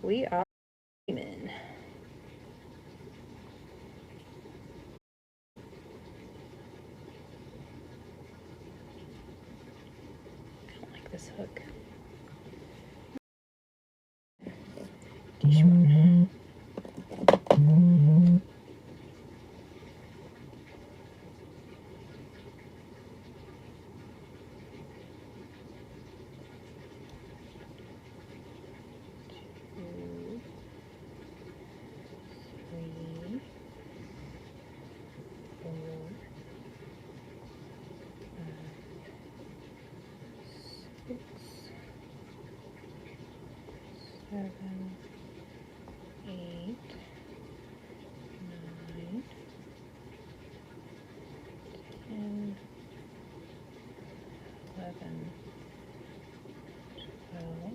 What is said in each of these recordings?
We are streaming. I don't like this hook. Dishwasher. Seven, 8, 9, 10, 11, 12,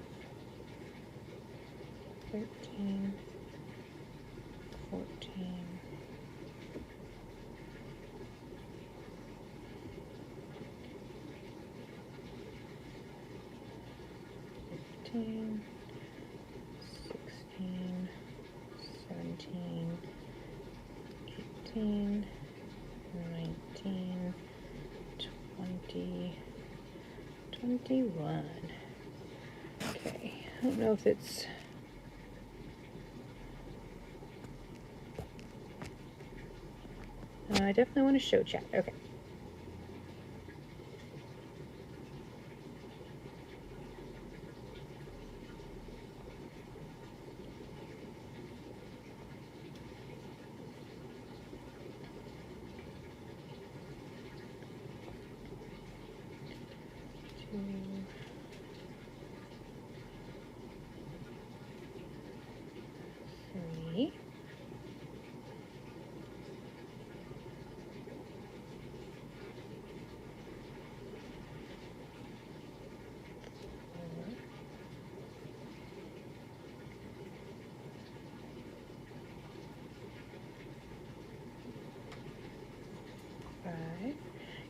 13, 14, 15, 16, 17, 18, 19, 20, 21. Okay, I don't know if it's... I definitely want to show chat. Okay. Three.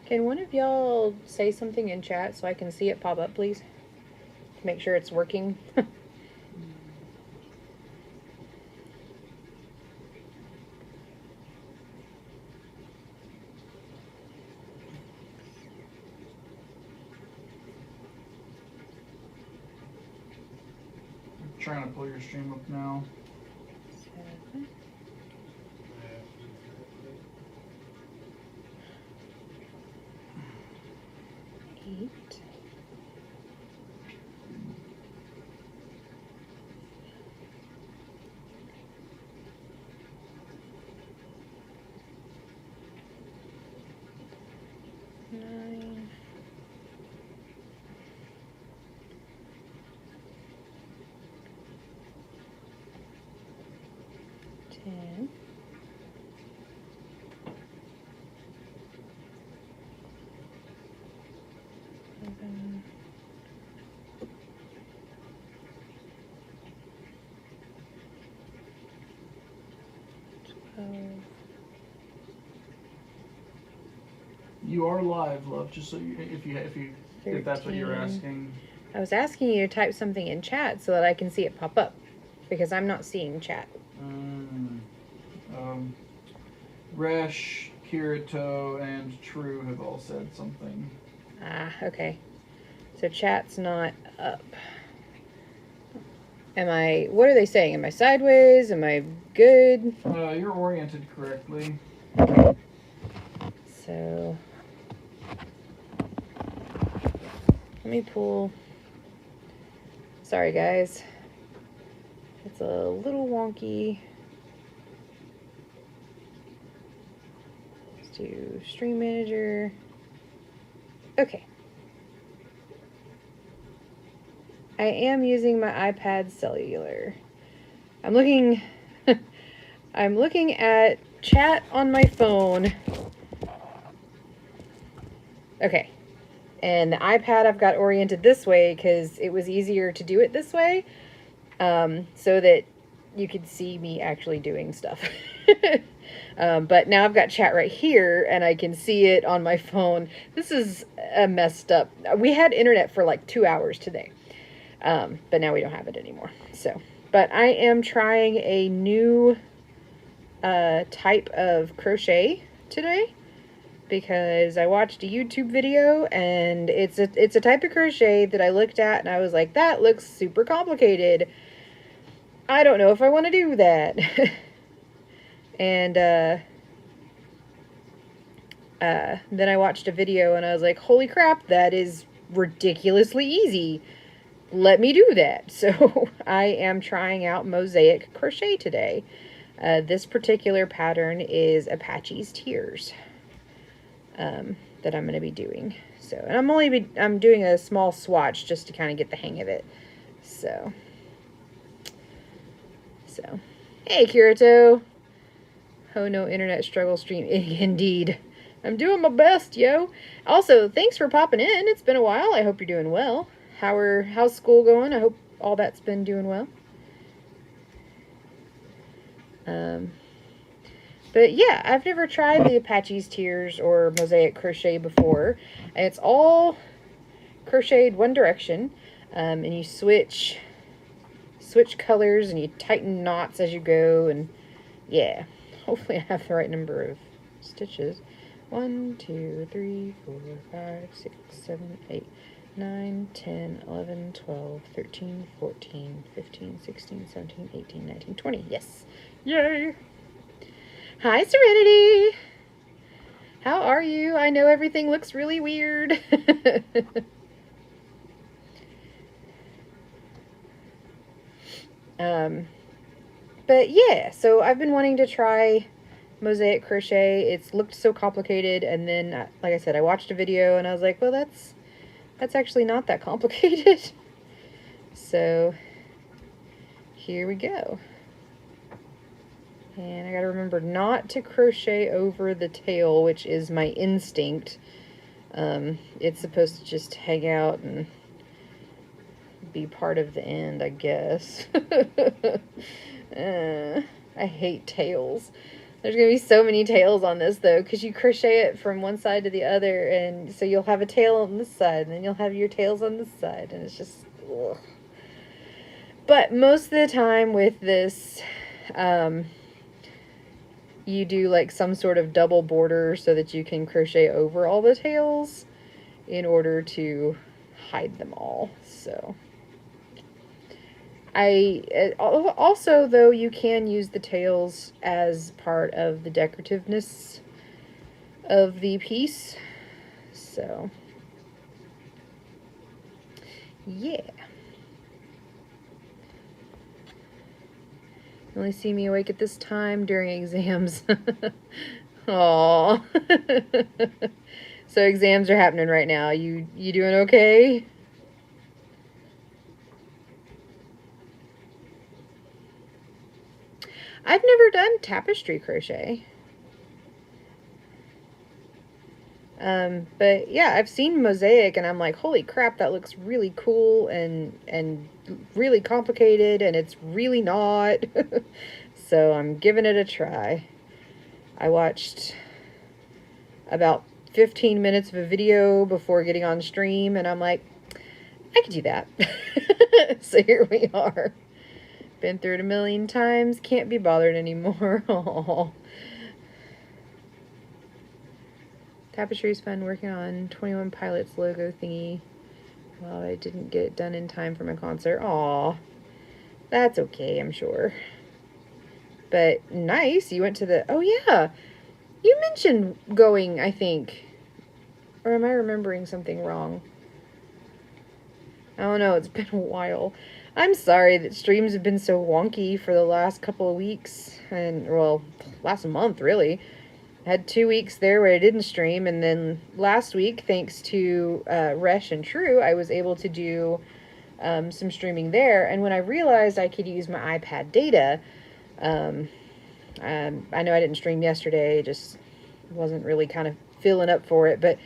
Can one of y'all say something in chat so I can see it pop up, please? To make sure it's working. I'm trying to pull your stream up now. 7. 8. 9. 10. 11. 12. You are live, love. Just so you, if that's what you're 13. asking. I was asking you to type something in chat so that I can see it pop up, because I'm not seeing chat. Resh, Kirito, and True have all said something. Ah, okay. So chat's not up. Am I, what are they saying? Am I sideways? Am I good? You're oriented correctly. Okay. So, let me pull. Sorry, guys. It's a little wonky. Let's do Stream Manager. Okay. I am using my iPad cellular. I'm looking I'm looking at chat on my phone. Okay. And the iPad I've got oriented this way because it was easier to do it this way, so that you could see me actually doing stuff. But now I've got chat right here and I can see it on my phone. This is messed up. We had internet for like 2 hours today. But now we don't have it anymore. So, But I am trying a new type of crochet today because I watched a YouTube video, and it's a type of crochet that I looked at and I was like, that looks super complicated. I don't know if I want to do that. And then I watched a video and I was like, holy crap, that is ridiculously easy. Let me do that. So I am trying out mosaic crochet today. This particular pattern is Apache's Tears that I'm going to be doing. So, and I'm doing a small swatch just to kind of get the hang of it. So, hey Kirito. Oh no, internet struggle stream. Indeed. I'm doing my best, yo. Also, thanks for popping in. It's been a while. I hope you're doing well. How's school going? I hope all that's been doing well. But yeah, I've never tried the Apache's Tears or mosaic crochet before. It's all crocheted one direction, and you switch colors and you tighten knots as you go, and yeah, hopefully I have the right number of stitches. 1, 2, 3, 4, 5, 6, 7, 8, 9, 10, 11, 12, 13, 14, 15, 16, 17, 18, 19, 20. Yes. Yay. Hi, Serenity. How are you? I know everything looks really weird. But yeah, so I've been wanting to try mosaic crochet. It's looked so complicated, and then like I said, I watched a video and I was like, well, that's actually not that complicated. So here we go. And I gotta remember not to crochet over the tail, which is my instinct. It's supposed to just hang out and be part of the end, I guess. I hate tails. There's going to be so many tails on this, though, because you crochet it from one side to the other, and so you'll have a tail on this side, and then you'll have your tails on this side, and it's just, ugh. But most of the time with this, you do, like, some sort of double border so that you can crochet over all the tails in order to hide them all, so... also, though, you can use the tails as part of the decorativeness of the piece. So, yeah. You only see me awake at this time during exams. Aww. So exams are happening right now. You doing okay? I've never done tapestry crochet. But yeah, I've seen mosaic and I'm like, holy crap, that looks really cool and really complicated, and it's really not. So I'm giving it a try. I watched about 15 minutes of a video before getting on stream, and I'm like, I could do that. So here we are. Been through it a million times, can't be bothered anymore. Aww. Tapestry's fun, working on 21 Pilots logo thingy. Well, I didn't get it done in time for my concert. Aw. That's okay, I'm sure. But nice, you went to the... Oh yeah, you mentioned going, I think. Or am I remembering something wrong? I don't know, it's been a while. I'm sorry that streams have been so wonky for the last couple of weeks, and, well, last month, really. I had 2 weeks there where I didn't stream, and then last week, thanks to Resh and True, I was able to do some streaming there, and when I realized I could use my iPad data, I know I didn't stream yesterday, just wasn't really kind of feeling up for it, but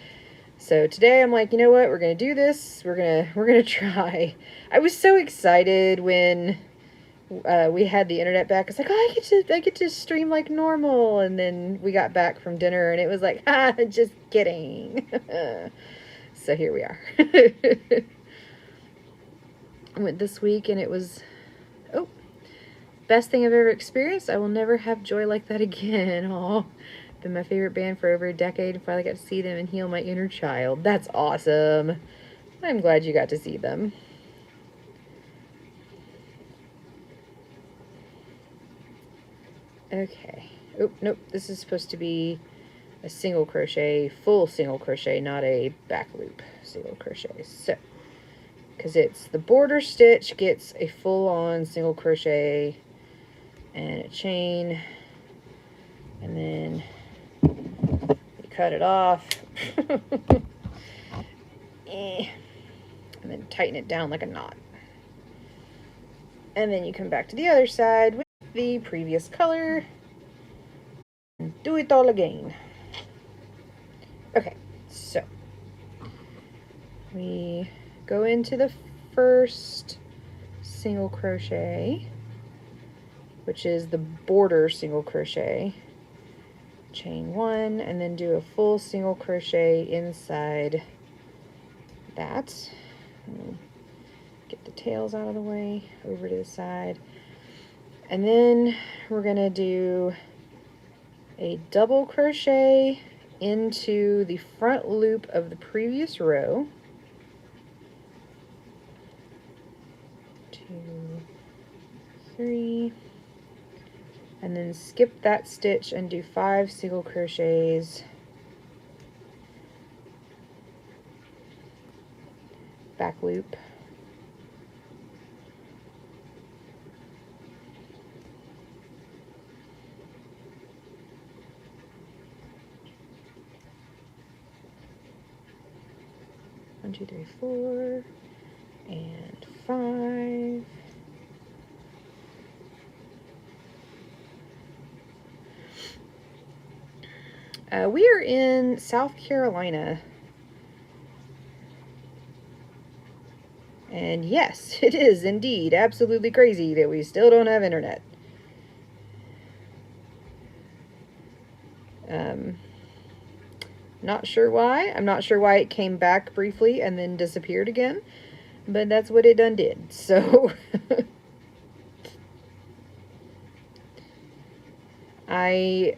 so today I'm like, you know what, we're gonna do this. We're gonna try. I was so excited when we had the internet back. It's like, oh, I get to stream like normal. And then we got back from dinner and it was like, just kidding. So here we are. I went this week and it was, oh, best thing I've ever experienced. I will never have joy like that again. Oh, been my favorite band for over a decade and finally got to see them and heal my inner child. That's awesome. I'm glad you got to see them. Okay. Oh, nope. This is supposed to be a single crochet, full single crochet, not a back loop single crochet. So, because it's the border stitch gets a full-on single crochet and a chain, and then you cut it off and then tighten it down like a knot, and then you come back to the other side with the previous color and do it all again. Okay, so we go into the first single crochet, which is the border single crochet, chain one, and then do a full single crochet inside that. Get the tails out of the way, over to the side, and then we're gonna do a double crochet into the front loop of the previous row. 2, 3, and then skip that stitch and do 5 single crochets back loop. One, 2, 3, 4, and 5. We are in South Carolina. And yes, it is indeed absolutely crazy that we still don't have internet. Not sure why. I'm not sure why it came back briefly and then disappeared again, but that's what it done did. So I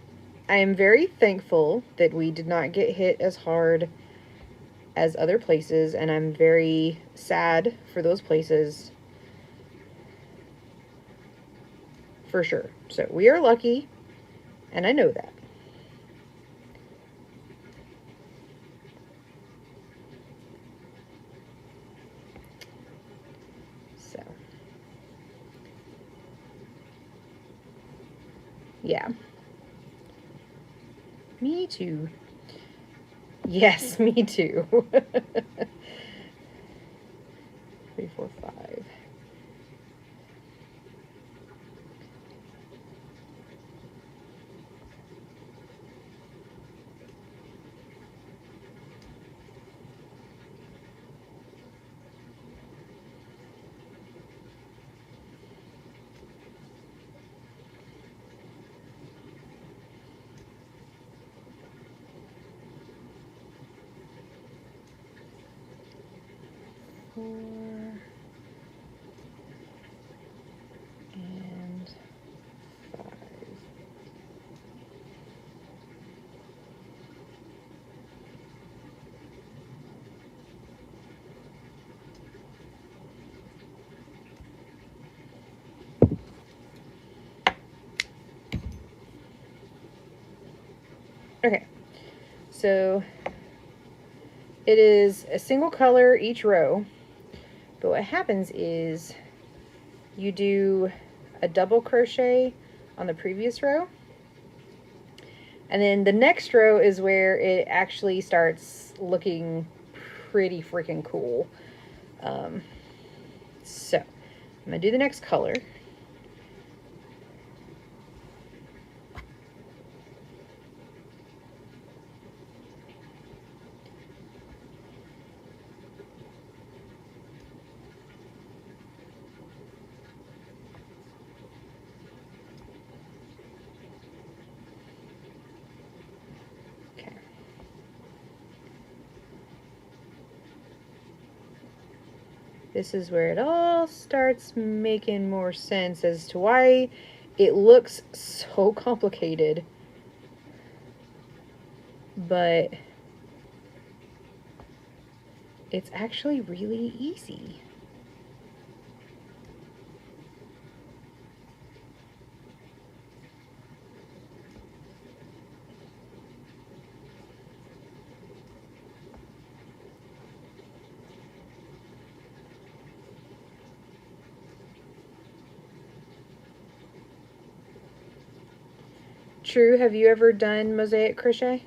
am very thankful that we did not get hit as hard as other places, and I'm very sad for those places for sure. So we are lucky, and I know that. So yeah, me too. Yes, me too. 3, 4, 5. And 5. Okay, so it is a single color each row, but what happens is you do a double crochet on the previous row, and then the next row is where it actually starts looking pretty freaking cool. So I'm gonna do the next color. this is where it all starts making more sense as to why it looks so complicated. But it's actually really easy. True, have you ever done mosaic crochet?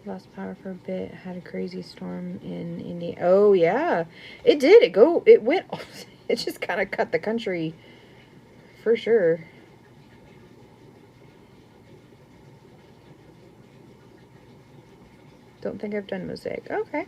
Lost power for a bit, had a crazy storm in India. Oh yeah, it did. It went, it just kind of cut the country for sure. Don't think I've done mosaic. Okay.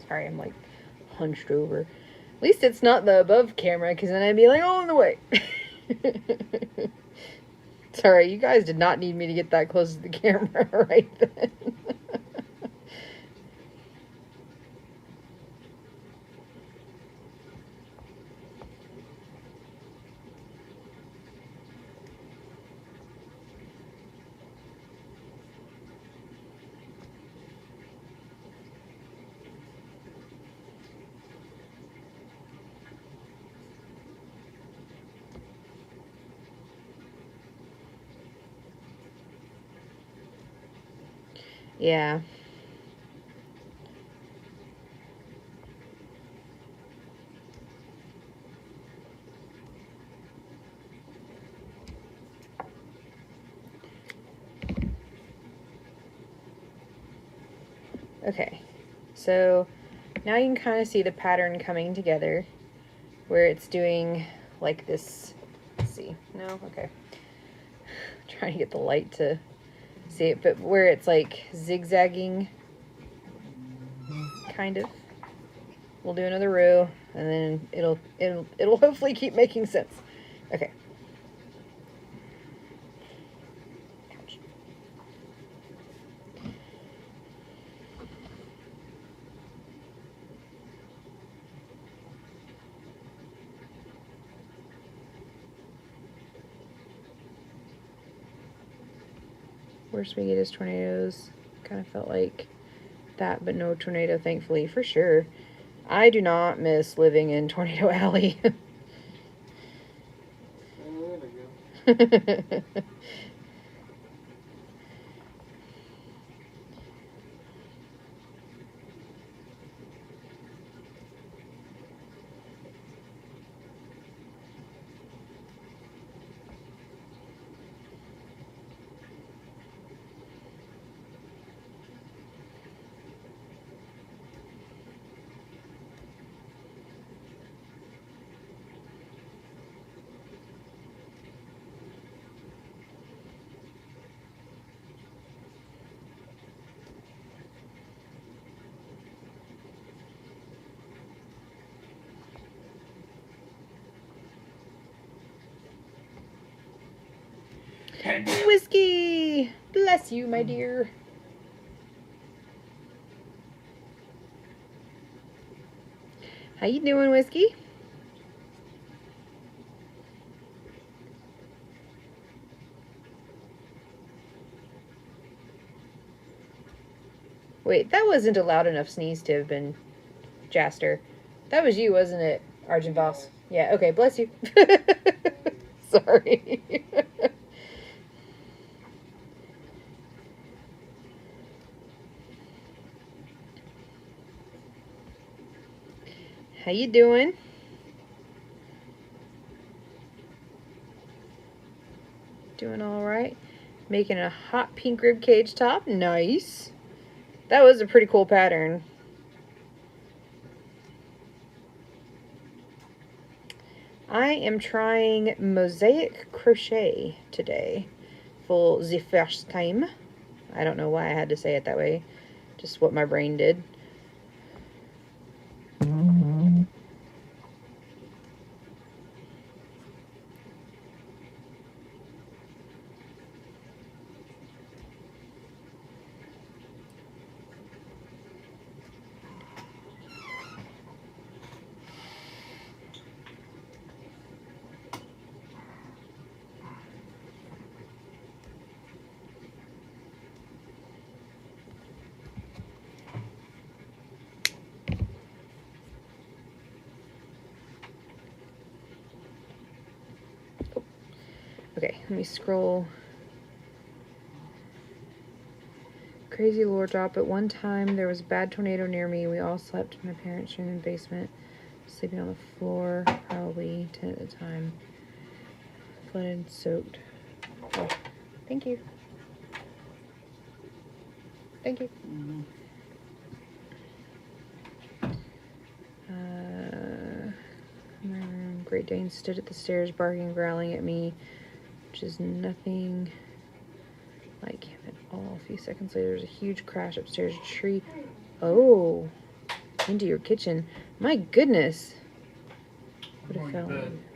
Sorry, I'm like hunched over. At least it's not the above camera, because then I'd be like, oh, in the way. Sorry, you guys did not need me to get that close to the camera right then. Yeah. Okay, so now you can kind of see the pattern coming together where it's doing like this. Let's see. No? Okay. I'm trying to get the light to see it, but where it's like zigzagging, kind of. We'll do another row, and then it'll hopefully keep making sense. Okay. Ouch. Worst we get is tornadoes. Kind of felt like that, but no tornado, thankfully, for sure. I do not miss living in Tornado Alley. Whiskey! Bless you, my dear. How you doing, Whiskey? Wait, that wasn't a loud enough sneeze to have been Jaster. That was you, wasn't it, Argent Voss? Yeah, okay, bless you. Sorry. How you doing? Doing all right. Making a hot pink rib cage top. Nice. That was a pretty cool pattern. I am trying mosaic crochet today for the first time. I don't know why I had to say it that way. Just what my brain did. Okay, let me scroll. Crazy lore drop. At one time, there was a bad tornado near me. We all slept in my parents' room and basement, sleeping on the floor, probably 10 at a time. Flooded, soaked. Oh, thank you. Thank you. My room. Great Dane stood at the stairs, barking, growling at me, which is nothing like him at all. A few seconds later, there's a huge crash upstairs. A tree. Oh, into your kitchen. My goodness. What a fell.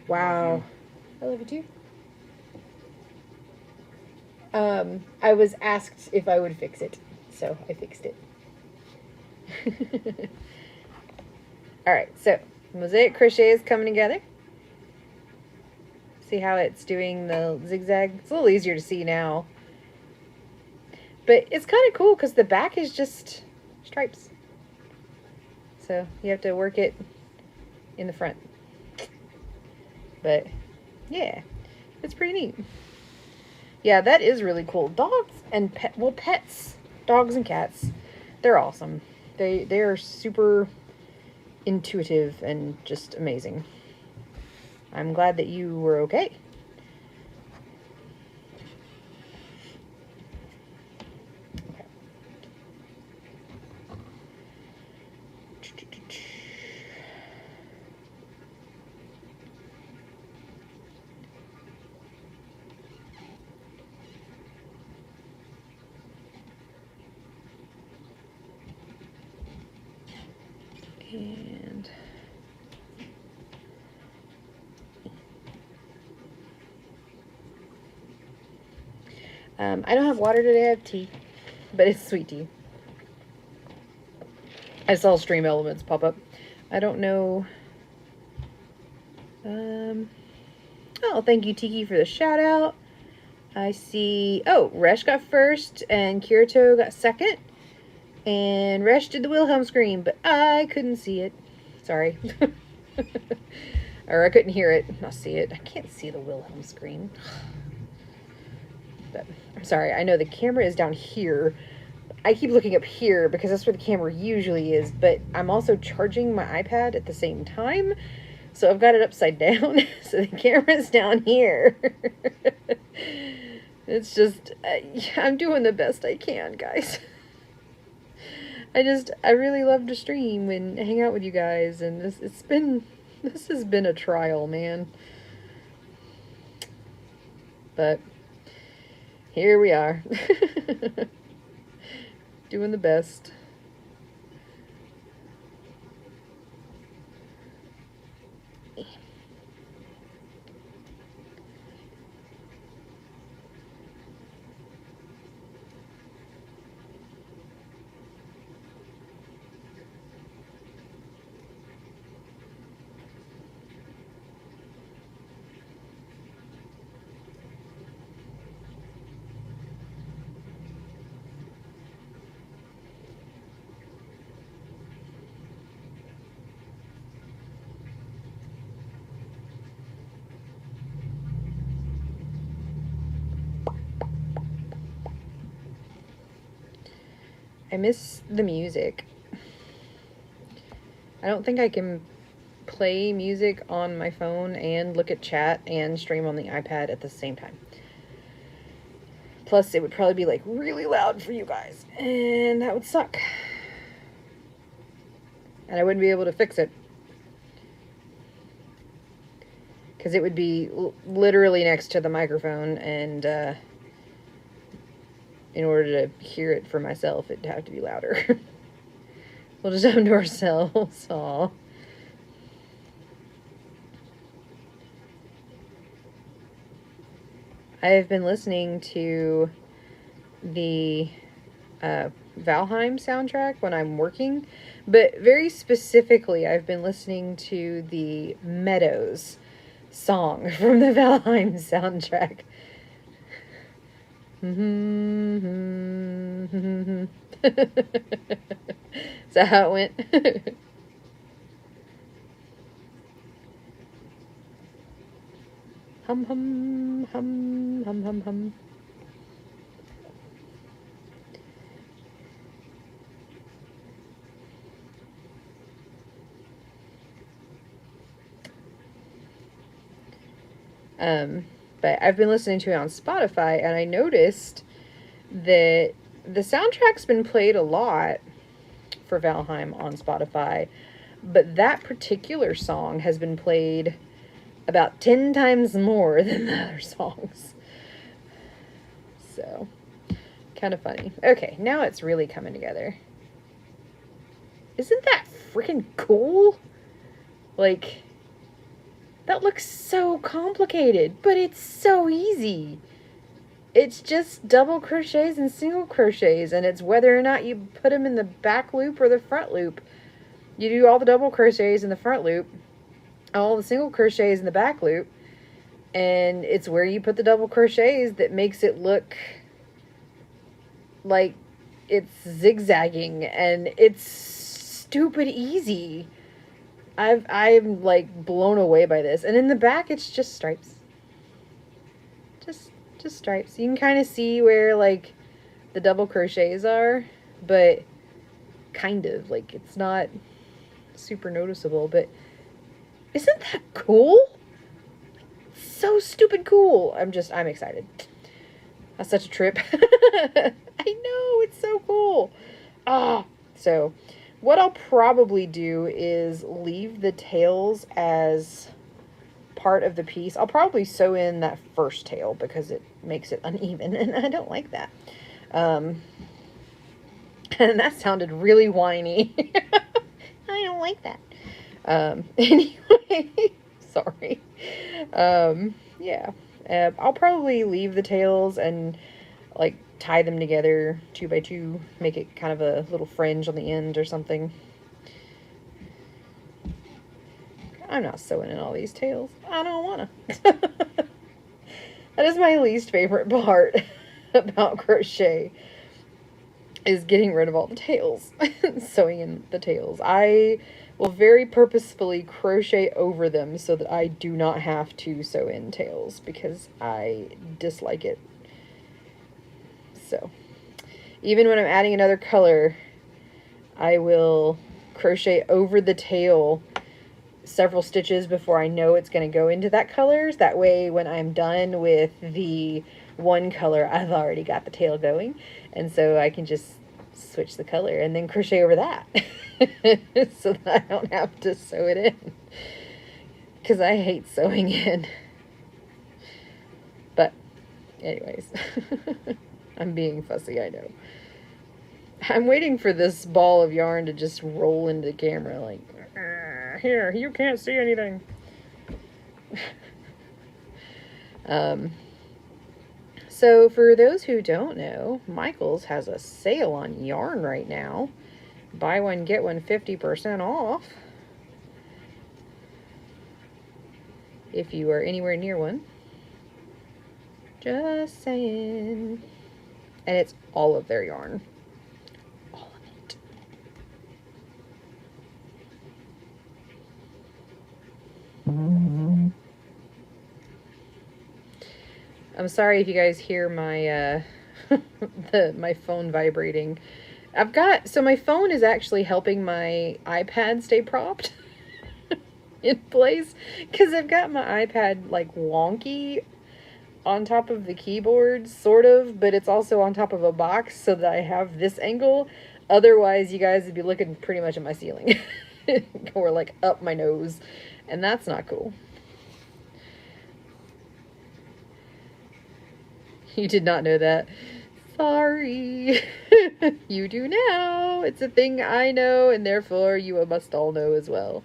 Wow. I love you too. I was asked if I would fix it, so I fixed it. Alright, so mosaic crochet is coming together. See how it's doing the zigzag? It's a little easier to see now. But it's kind of cool because the back is just stripes. So you have to work it in the front. But yeah, it's pretty neat. Yeah, that is really cool. Dogs and pets, dogs and cats, they're awesome. They are super intuitive and just amazing. I'm glad that you were okay. And I don't have water today, I have tea, but it's sweet tea. I saw Stream Elements pop up. I don't know. Oh, thank you, Tiki, for the shout out. I see. Oh, Resh got first, and Kirito got second. And Resh did the Wilhelm scream, but I couldn't see it. Sorry. Or I couldn't hear it, not see it. I can't see the Wilhelm scream. But I'm sorry, I know the camera is down here. I keep looking up here because that's where the camera usually is, but I'm also charging my iPad at the same time. So I've got it upside down, so the camera's down here. It's just, I'm doing the best I can, guys. I really love to stream and hang out with you guys, and this has been a trial, man. But here we are. Doing the best. I miss the music. I don't think I can play music on my phone and look at chat and stream on the iPad at the same time. Plus, it would probably be like really loud for you guys, and that would suck. And I wouldn't be able to fix it. Because it would be literally next to the microphone, and in order to hear it for myself, it'd have to be louder. We'll just have them to ourselves. Aw. I've been listening to the Valheim soundtrack when I'm working, but very specifically, I've been listening to the Meadows song from the Valheim soundtrack. Is that how it went? Hum, hum, hum, hum, hum, hum. But I've been listening to it on Spotify, and I noticed that the soundtrack's been played a lot for Valheim on Spotify, but that particular song has been played about 10 times more than the other songs. So, kind of funny. Okay, now it's really coming together. Isn't that freaking cool? Like, that looks so complicated, but it's so easy. It's just double crochets and single crochets, and it's whether or not you put them in the back loop or the front loop. You do all the double crochets in the front loop, all the single crochets in the back loop, and it's where you put the double crochets that makes it look like it's zigzagging, and it's stupid easy. I'm like blown away by this. And in the back, it's just stripes. Just stripes. You can kind of see where like the double crochets are, but kind of like it's not super noticeable. But isn't that cool? So stupid cool. I'm excited. That's such a trip. I know, it's so cool. So what I'll probably do is leave the tails as part of the piece. I'll probably sew in that first tail because it makes it uneven, and I don't like that. And that sounded really whiny. I don't like that. Anyway, sorry. Yeah. I'll probably leave the tails and like tie them together 2 by 2, make it kind of a little fringe on the end or something. I'm not sewing in all these tails. I don't wanna. That is my least favorite part about crochet, is getting rid of all the tails. Sewing in the tails. I will very purposefully crochet over them so that I do not have to sew in tails, because I dislike it. So, even when I'm adding another color, I will crochet over the tail several stitches before I know it's going to go into that color. That way, when I'm done with the one color, I've already got the tail going, and so I can just switch the color and then crochet over that so that I don't have to sew it in, because I hate sewing in. But anyways, I'm being fussy, I know. I'm waiting for this ball of yarn to just roll into the camera like, here, you can't see anything. So for those who don't know, Michaels has a sale on yarn right now. Buy one, get one 50% off. If you are anywhere near one. Just saying. And it's all of their yarn. All of it. I'm sorry if you guys hear my my phone vibrating. So my phone is actually helping my iPad stay propped in place, because I've got my iPad like wonky on top of the keyboard, sort of, but it's also on top of a box so that I have this angle. Otherwise, you guys would be looking pretty much at my ceiling. Or like up my nose. And that's not cool. You did not know that. Sorry. You do now. It's a thing I know, and therefore you must all know as well.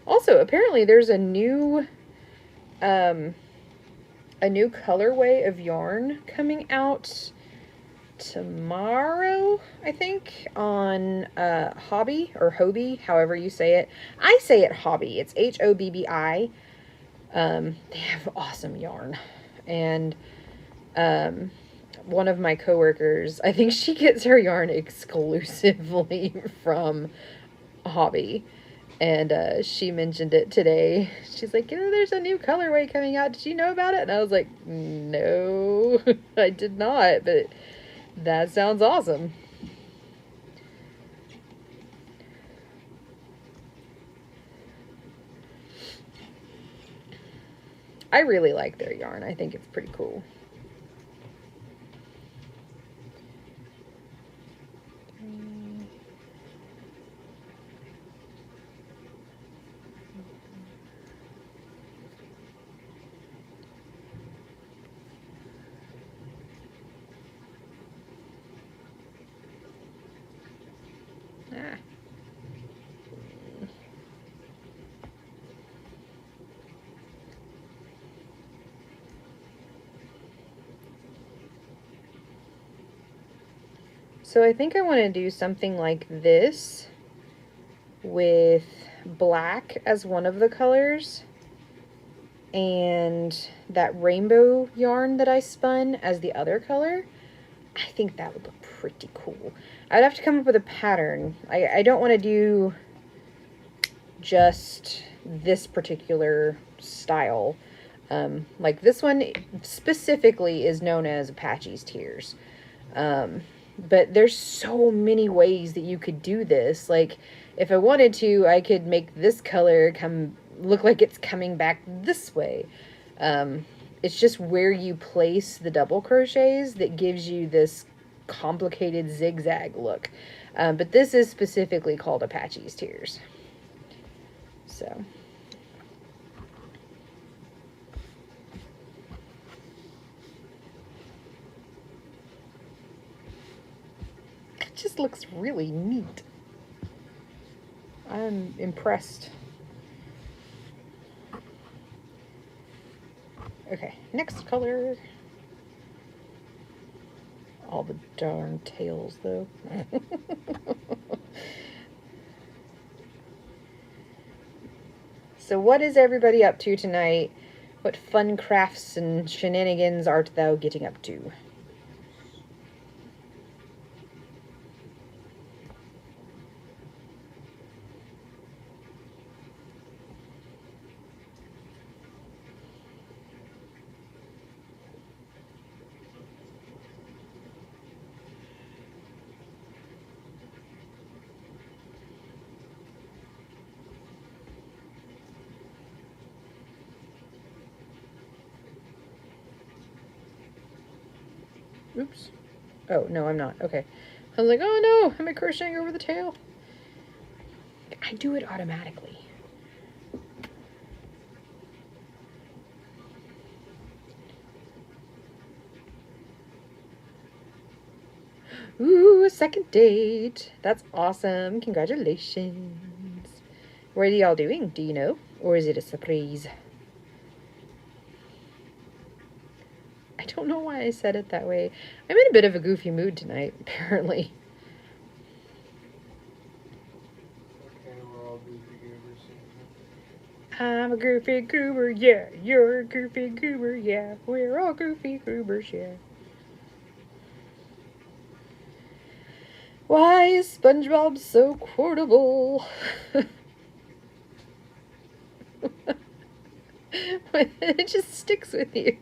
Also, apparently there's a new colorway of yarn coming out tomorrow, I think, on Hobby or Hobby, however you say it. I say it Hobby. It's Hobbi. They have awesome yarn. And one of my coworkers, I think she gets her yarn exclusively from Hobby. And she mentioned it today. She's like, there's a new colorway coming out. Did you know about it? And I was like, no, I did not. But that sounds awesome. I really like their yarn. I think it's pretty cool. So I think I want to do something like this with black as one of the colors and that rainbow yarn that I spun as the other color. I think that would look pretty cool. I'd have to come up with a pattern. I don't want to do just this particular style. Like this one specifically is known as Apache's Tears. But there's so many ways that you could do this. Like, if I wanted to, I could make this color look like it's coming back this way. It's just where you place the double crochets that gives you this complicated zigzag look. But this is specifically called Apache's Tears. So... just looks really neat. I'm impressed. Okay, next color. All the darn tails, though. So what is everybody up to tonight? What fun crafts and shenanigans art thou getting up to? Oops. Oh, no, I'm not. Okay. I was like, oh no, am I crocheting over the tail? I do it automatically. Ooh, second date. That's awesome. Congratulations. What are y'all doing? Do you know? Or is it a surprise? I don't know why I said it that way. I'm in a bit of a goofy mood tonight, apparently. Okay, we're all goofy goobers. I'm a goofy goober, yeah. You're a goofy goober, yeah. We're all goofy goobers, yeah. Why is SpongeBob so quotable? It just sticks with you.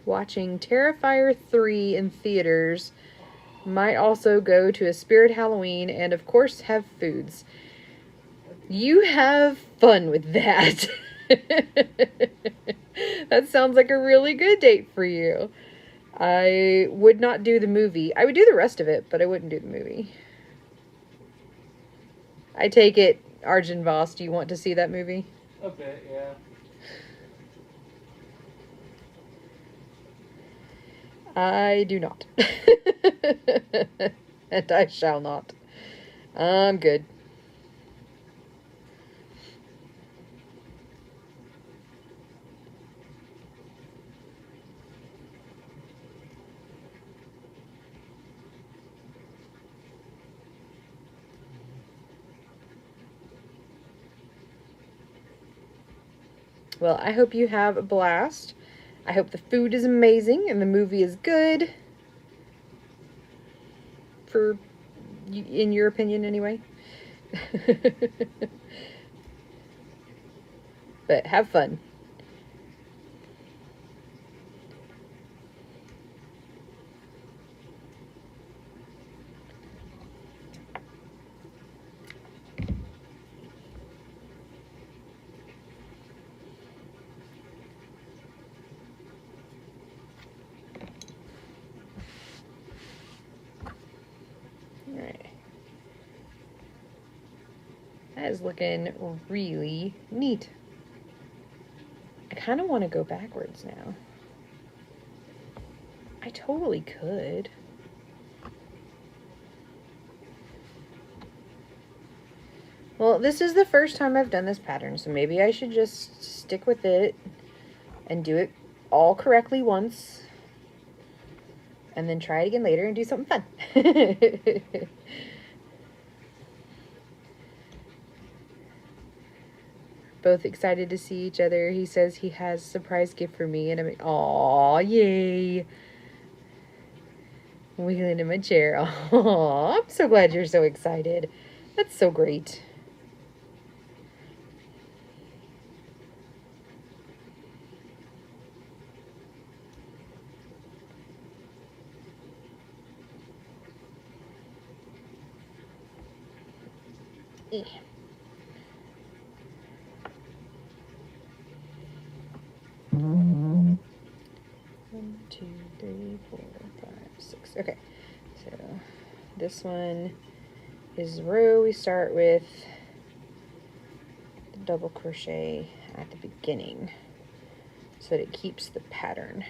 watching Terrifier 3 in theaters. Might also go to a Spirit Halloween and, of course, have foods. You have fun with that. That sounds like a really good date for you. I would not do the movie. I would do the rest of it, but I wouldn't do the movie. I take it, Arjun Voss, do you want to see that movie? A bit, yeah. I do not. And I shall not. I'm good. Well, I hope you have a blast. I hope the food is amazing and the movie is good. In your opinion, anyway. But have fun. Alright. That is looking really neat. I kind of want to go backwards now. I totally could. Well, this is the first time I've done this pattern, so maybe I should just stick with it and do it all correctly once. And then try it again later and do something fun. Both excited to see each other. He says he has a surprise gift for me, and I'm like, aw, yay. Wiggling in my chair. Aw, I'm so glad you're so excited. That's so great. Yeah. One, two, three, 4, 5, 6. Okay, so this one is the row we start with the double crochet at the beginning so that it keeps the pattern.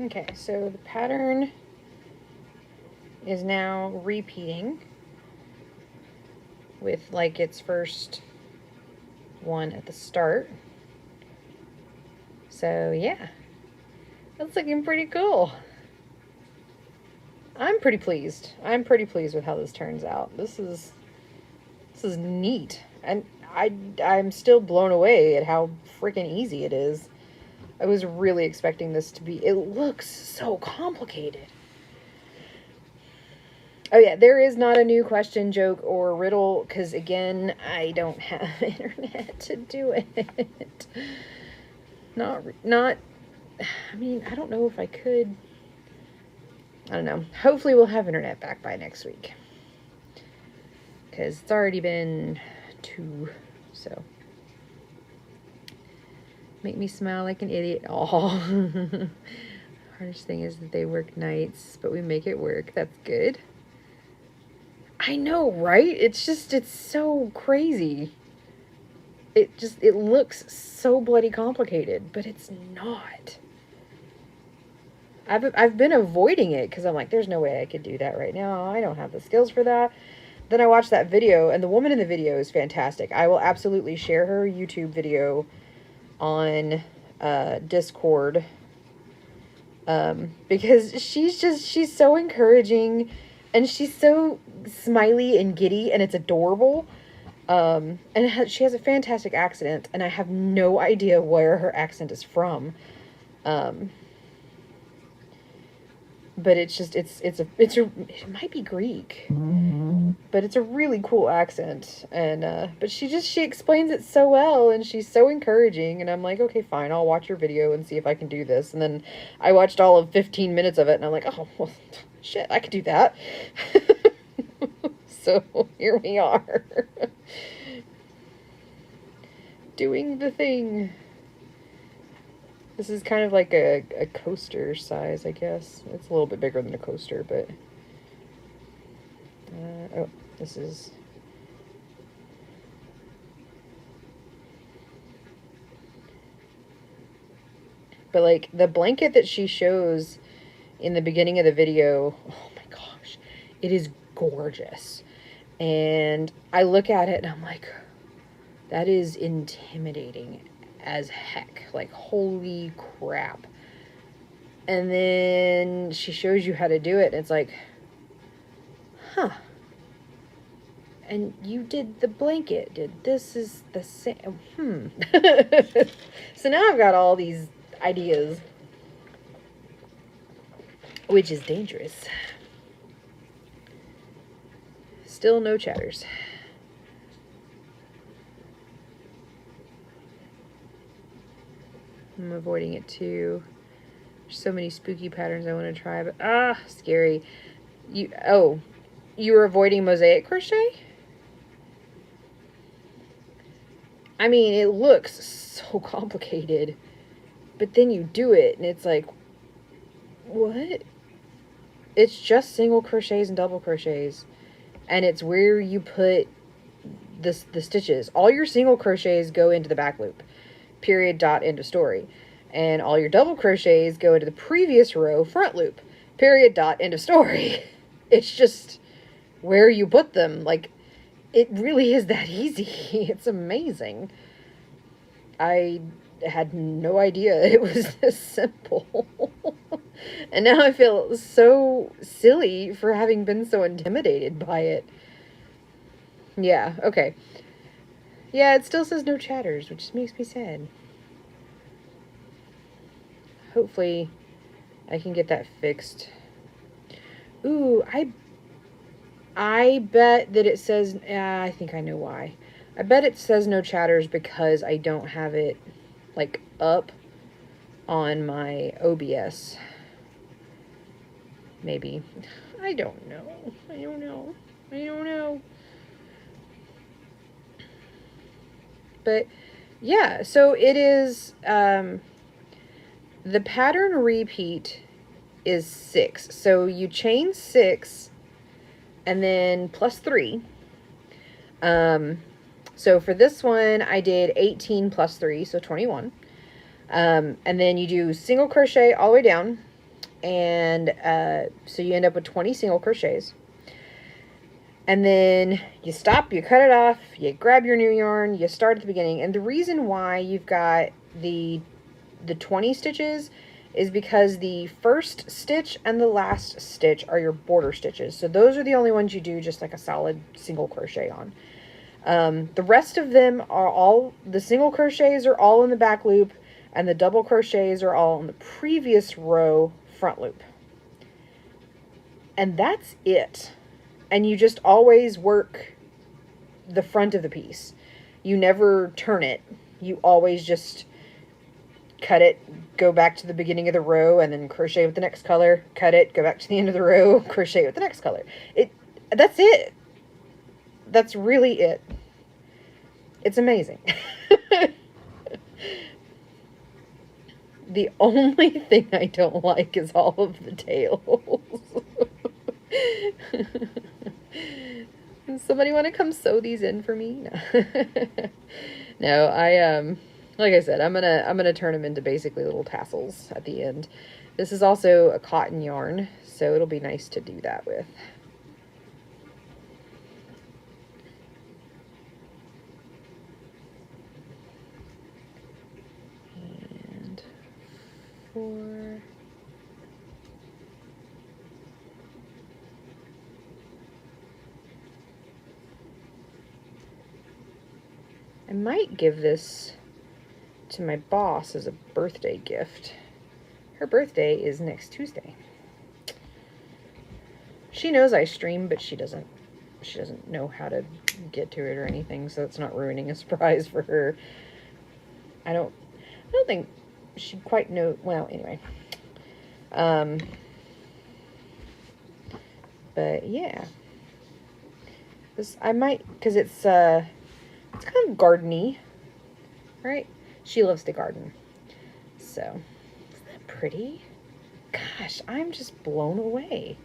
Okay, so the pattern is now repeating with like its first one at the start. So yeah, that's looking pretty cool. I'm pretty pleased. I'm pretty pleased with how this turns out. This is neat. And I'm still blown away at how freaking easy it is. I was really expecting this to be, it looks so complicated. Oh yeah, there is not a new question, joke, or riddle, because again, I don't have internet to do it. Not, I mean, I don't know if I could. I don't know. Hopefully we'll have internet back by next week. Because it's already been 2, so. Make me smile like an idiot. Oh, hardest thing is that they work nights, but we make it work. That's good. I know, right? It's so crazy. It looks so bloody complicated, but it's not. I've been avoiding it because I'm like, there's no way I could do that right now. I don't have the skills for that. Then I watched that video, and the woman in the video is fantastic. I will absolutely share her YouTube video on Discord, because she's so encouraging, and she's so smiley and giddy, and it's adorable. And she has a fantastic accent, and I have no idea where her accent is from. But it might be Greek, but it's a really cool accent, and but she explains it so well, and she's so encouraging, and I'm like, okay, fine, I'll watch your video and see if I can do this. And then I watched all of 15 minutes of it, and I'm like, oh well, shit, I could do that. So here we are, doing the thing. This is kind of like a coaster size, I guess. It's a little bit bigger than a coaster, but... oh, this is... But, like, the blanket that she shows in the beginning of the video, oh my gosh, it is gorgeous. And I look at it and I'm like, that is intimidating as heck. Like, holy crap. And then she shows you how to do it, and it's like, huh. And you did the blanket. This is the same. So now I've got all these ideas, which is dangerous. Still no chatters. I'm avoiding it too. There's so many spooky patterns I want to try, but scary. You were avoiding mosaic crochet? I mean, it looks so complicated, but then you do it and it's like, what? It's just single crochets and double crochets, and it's where you put the stitches. All your single crochets go into the back loop. Period, dot, end of story. And all your double crochets go into the previous row front loop. Period, dot, end of story. It's just where you put them. Like, it really is that easy. It's amazing. I had no idea it was this simple. And now I feel so silly for having been so intimidated by it. Yeah, okay. Yeah, it still says no chatters, which makes me sad. Hopefully, I can get that fixed. Ooh, I bet that it says... I think I know why. I bet it says no chatters because I don't have it, like, up on my OBS. Maybe. I don't know. I don't know. But yeah, so it is, the pattern repeat is 6. So you chain 6 and then plus 3. So for this one, I did 18 plus 3, so 21. And then you do single crochet all the way down, And so you end up with 20 single crochets. And then you stop, you cut it off, you grab your new yarn, you start at the beginning. And the reason why you've got the 20 stitches is because the first stitch and the last stitch are your border stitches. So those are the only ones you do just like a solid single crochet on. The rest of them are all, the single crochets are all in the back loop, and the double crochets are all in the previous row front loop. And that's it. And you just always work the front of the piece. You never turn it. You always just cut it, go back to the beginning of the row, and then crochet with the next color, cut it, go back to the end of the row, crochet with the next color. That's it. That's really it. It's amazing. The only thing I don't like is all of the tails. Does somebody want to come sew these in for me? No. No, like I said, I'm gonna turn them into basically little tassels at the end. This is also a cotton yarn, so it'll be nice to do that with. And 4. I might give this to my boss as a birthday gift. Her birthday is next Tuesday. She knows I stream, but she doesn't know how to get to it or anything, so it's not ruining a surprise for her. I don't think she quite know. Well, anyway. But yeah. I might, because it's kind of gardeny, right? She loves to garden. So, isn't that pretty? Gosh, I'm just blown away.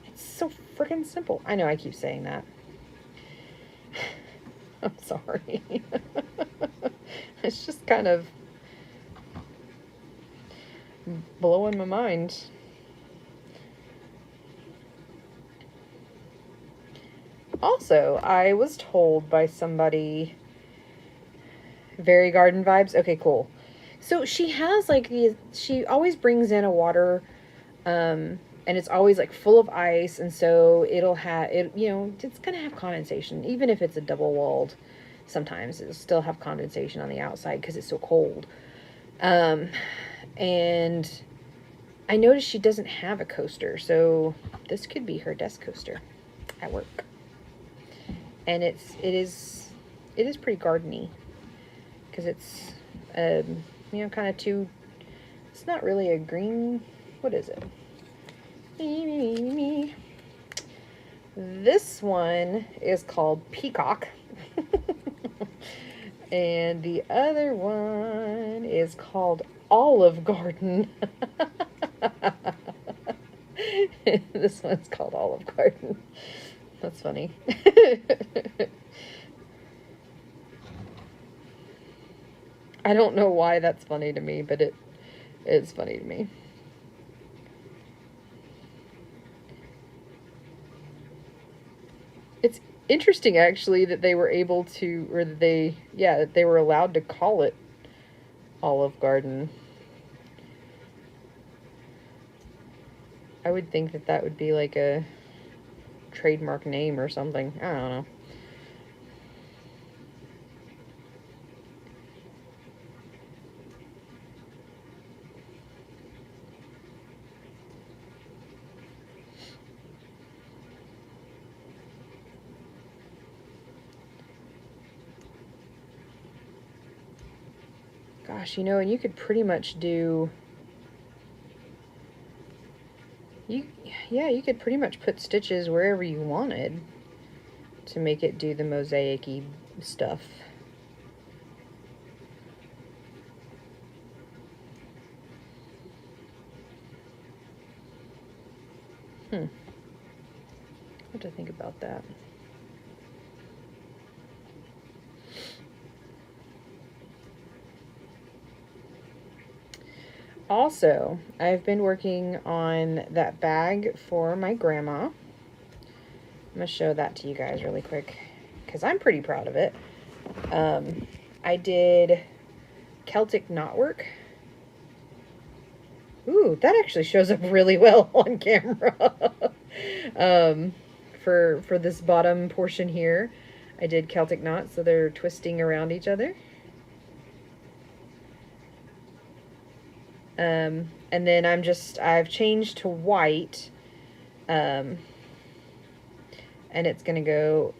It's so freaking simple. I know I keep saying that. I'm sorry. It's just kind of blowing my mind. Also, I was told by somebody, very garden vibes. Okay, cool. So she has like she always brings in a water, and it's always like full of ice, and so it'll have it, it's gonna have condensation, even if it's a double walled. Sometimes it'll still have condensation on the outside because it's so cold. And I noticed she doesn't have a coaster, so this could be her desk coaster at work. And it is pretty gardeny, because it's kind of too. It's not really a green. What is it? This one is called Peacock, and the other one is called Olive Garden. This one's called Olive Garden. That's funny. I don't know why that's funny to me, but it is funny to me. It's interesting, actually, that they were able to, or that they were allowed to call it Olive Garden. I would think that would be like a trademark name or something. I don't know. Gosh, and you could pretty much do... You could pretty much put stitches wherever you wanted to make it do the mosaic-y stuff. I have to think about that. Also, I've been working on that bag for my grandma. I'm going to show that to you guys really quick because I'm pretty proud of it. I did Celtic knotwork. Ooh, that actually shows up really well on camera. For this bottom portion here, I did Celtic knots, so they're twisting around each other. And then I've changed to white, and it's gonna go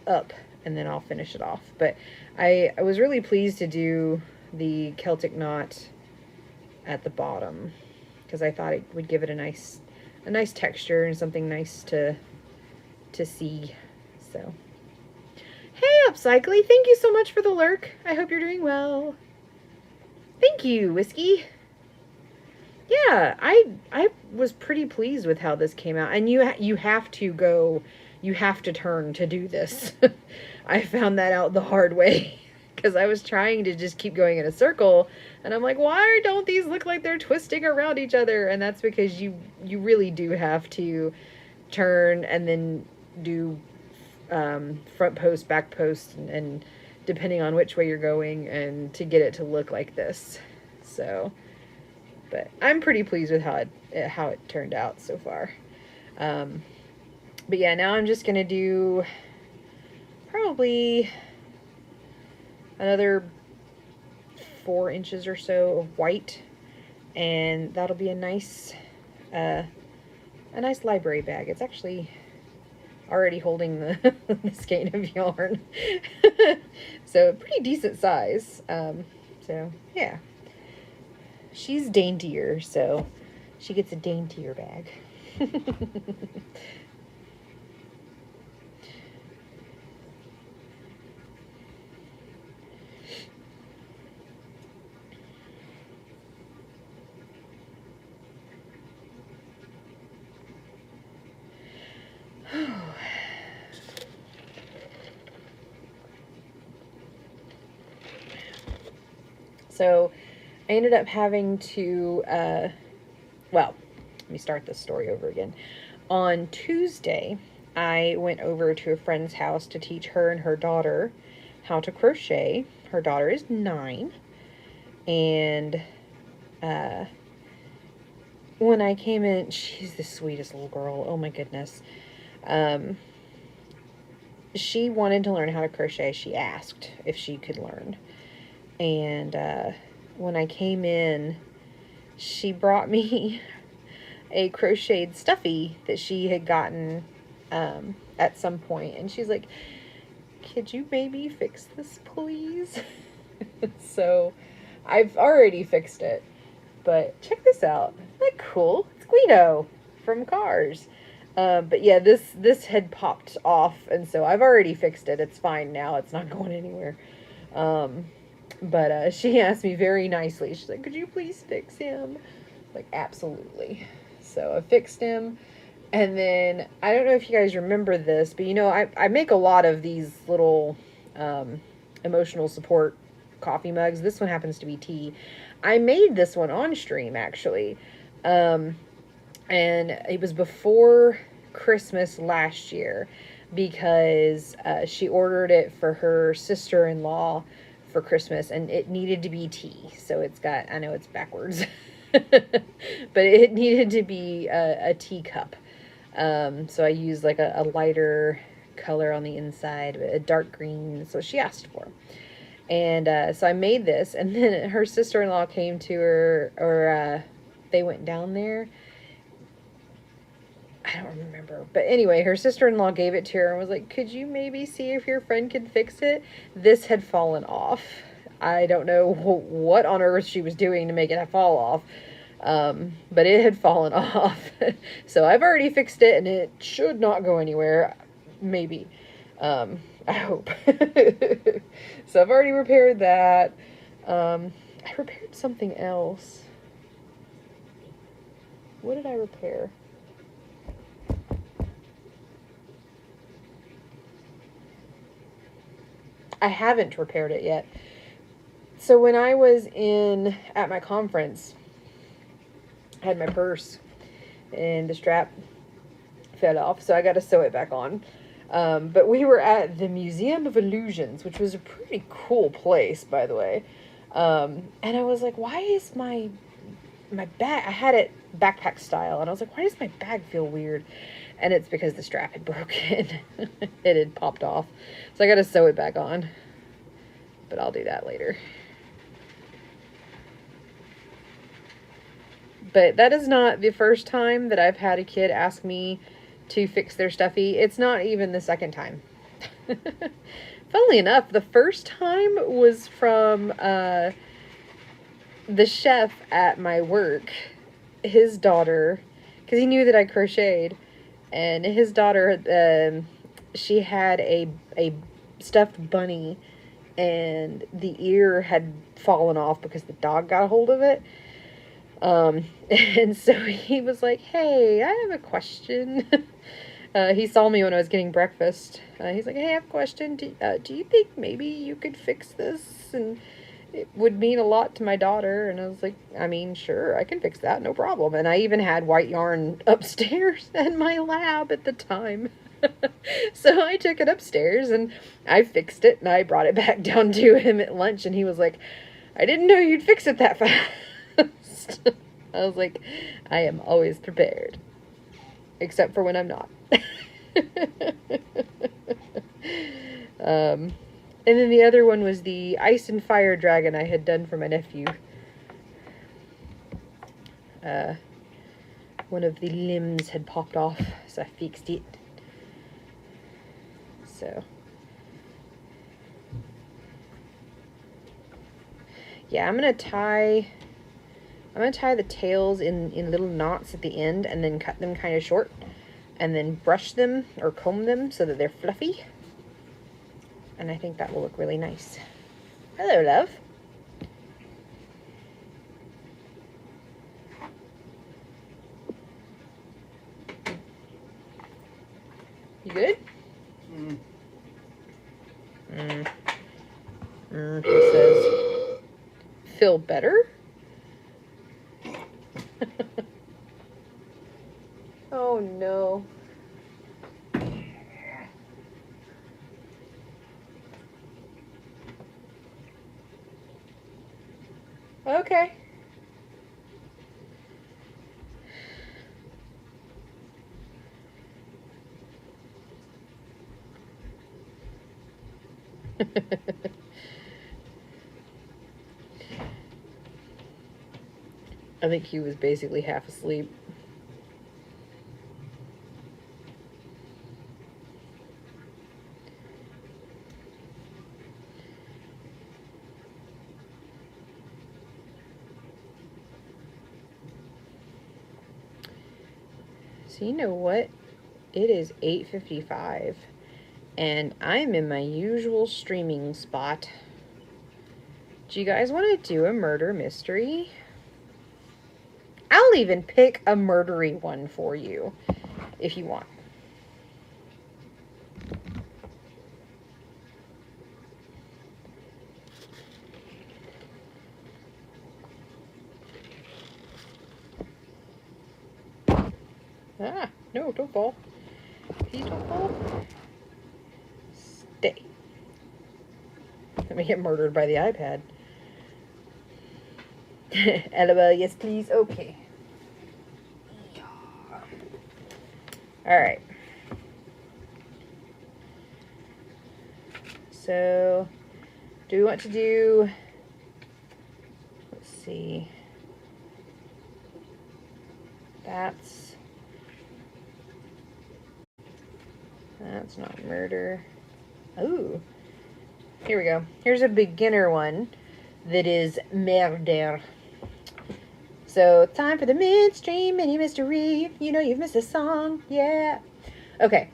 up, and then I'll finish it off. But I was really pleased to do the Celtic knot at the bottom because I thought it would give it a nice texture and something nice to see. So, hey, Upcycly, thank you so much for the lurk. I hope you're doing well. Thank you, Whiskey. Yeah, I was pretty pleased with how this came out. And you have to turn to do this. I found that out the hard way because I was trying to just keep going in a circle, and I'm like, why don't these look like they're twisting around each other? And that's because you really do have to turn and then do front post, back post, and depending on which way you're going, and to get it to look like this. So, but I'm pretty pleased with how it turned out so far. But yeah, now I'm just gonna do probably another 4 inches or so of white, and that'll be a nice library bag. It's actually already holding the skein of yarn. So pretty decent size. So yeah, she's daintier, so she gets a daintier bag. So I ended up having to, well, let me start this story over again. On Tuesday, I went over to a friend's house to teach her and her daughter how to crochet. Her daughter is 9. And when I came in, she's the sweetest little girl. Oh my goodness. She wanted to learn how to crochet. She asked if she could learn. And when I came in, she brought me a crocheted stuffy that she had gotten at some point. And she's like, could you maybe fix this, please? So I've already fixed it. But check this out. Isn't that cool? It's Guido from Cars. But yeah, this had popped off, and so I've already fixed it. It's fine now. It's not going anywhere. But she asked me very nicely. She's like, could you please fix him? Like, absolutely. So I fixed him. And then, I don't know if you guys remember this, but you know, I make a lot of these little emotional support coffee mugs. This one happens to be tea. I made this one on stream, actually. And it was before Christmas last year because she ordered it for her sister-in-law for Christmas, and it needed to be tea. So it's got, I know it's backwards, but it needed to be a teacup. So I used like a lighter color on the inside, a dark green. That's what she asked for. And so I made this, and then her sister-in-law came to her, or they went down there. I don't remember. But anyway, her sister-in-law gave it to her and was like, could you maybe see if your friend could fix it? This had fallen off. I don't know what on earth she was doing to make it fall off. But it had fallen off. So I've already fixed it, and it should not go anywhere. Maybe. I hope. So I've already repaired that. I repaired something else. What did I repair? I haven't repaired it yet. So when I was at my conference, had my purse and the strap fell off, so I got to sew it back on. But we were at the Museum of Illusions, which was a pretty cool place, by the way. And I was like, why is my bag, I had it backpack style, and I was like, why does my bag feel weird? And it's because the strap had broken. It had popped off. So I got to sew it back on. But I'll do that later. But that is not the first time that I've had a kid ask me to fix their stuffy. It's not even the second time. Funnily enough, the first time was from the chef at my work. His daughter, because he knew that I crocheted, and his daughter, she had a stuffed bunny, and the ear had fallen off because the dog got a hold of it. And so he was like, hey, I have a question. He saw me when I was getting breakfast. He's like, hey, I have a question. Do you think maybe you could fix this? And it would mean a lot to my daughter. And I was like, I mean, sure, I can fix that. No problem. And I even had white yarn upstairs in my lab at the time. So I took it upstairs and I fixed it, and I brought it back down to him at lunch, and he was like, I didn't know you'd fix it that fast. I was like, I am always prepared. Except for when I'm not. And then the other one was the ice and fire dragon I had done for my nephew. One of the limbs had popped off, so I fixed it. So yeah, I'm gonna tie the tails in little knots at the end, and then cut them kind of short, and then brush them or comb them so that they're fluffy. And I think that will look really nice. Hello, love. You good? He says, feel better? Oh no. Okay. I think he was basically half asleep. So you know what? It is 8:55 and I'm in my usual streaming spot. Do you guys want to do a murder mystery? I'll even pick a murdery one for you if you want. Ah, no, don't fall. Please don't fall. Stay. Let me get murdered by the iPad. LOL, yes please, okay. Alright. So, do we want to do, let's see, that's not murder. Ooh, here we go. Here's a beginner one that is murder. So, time for the midstream mini mystery. You know you've missed a song. Yeah. Okay.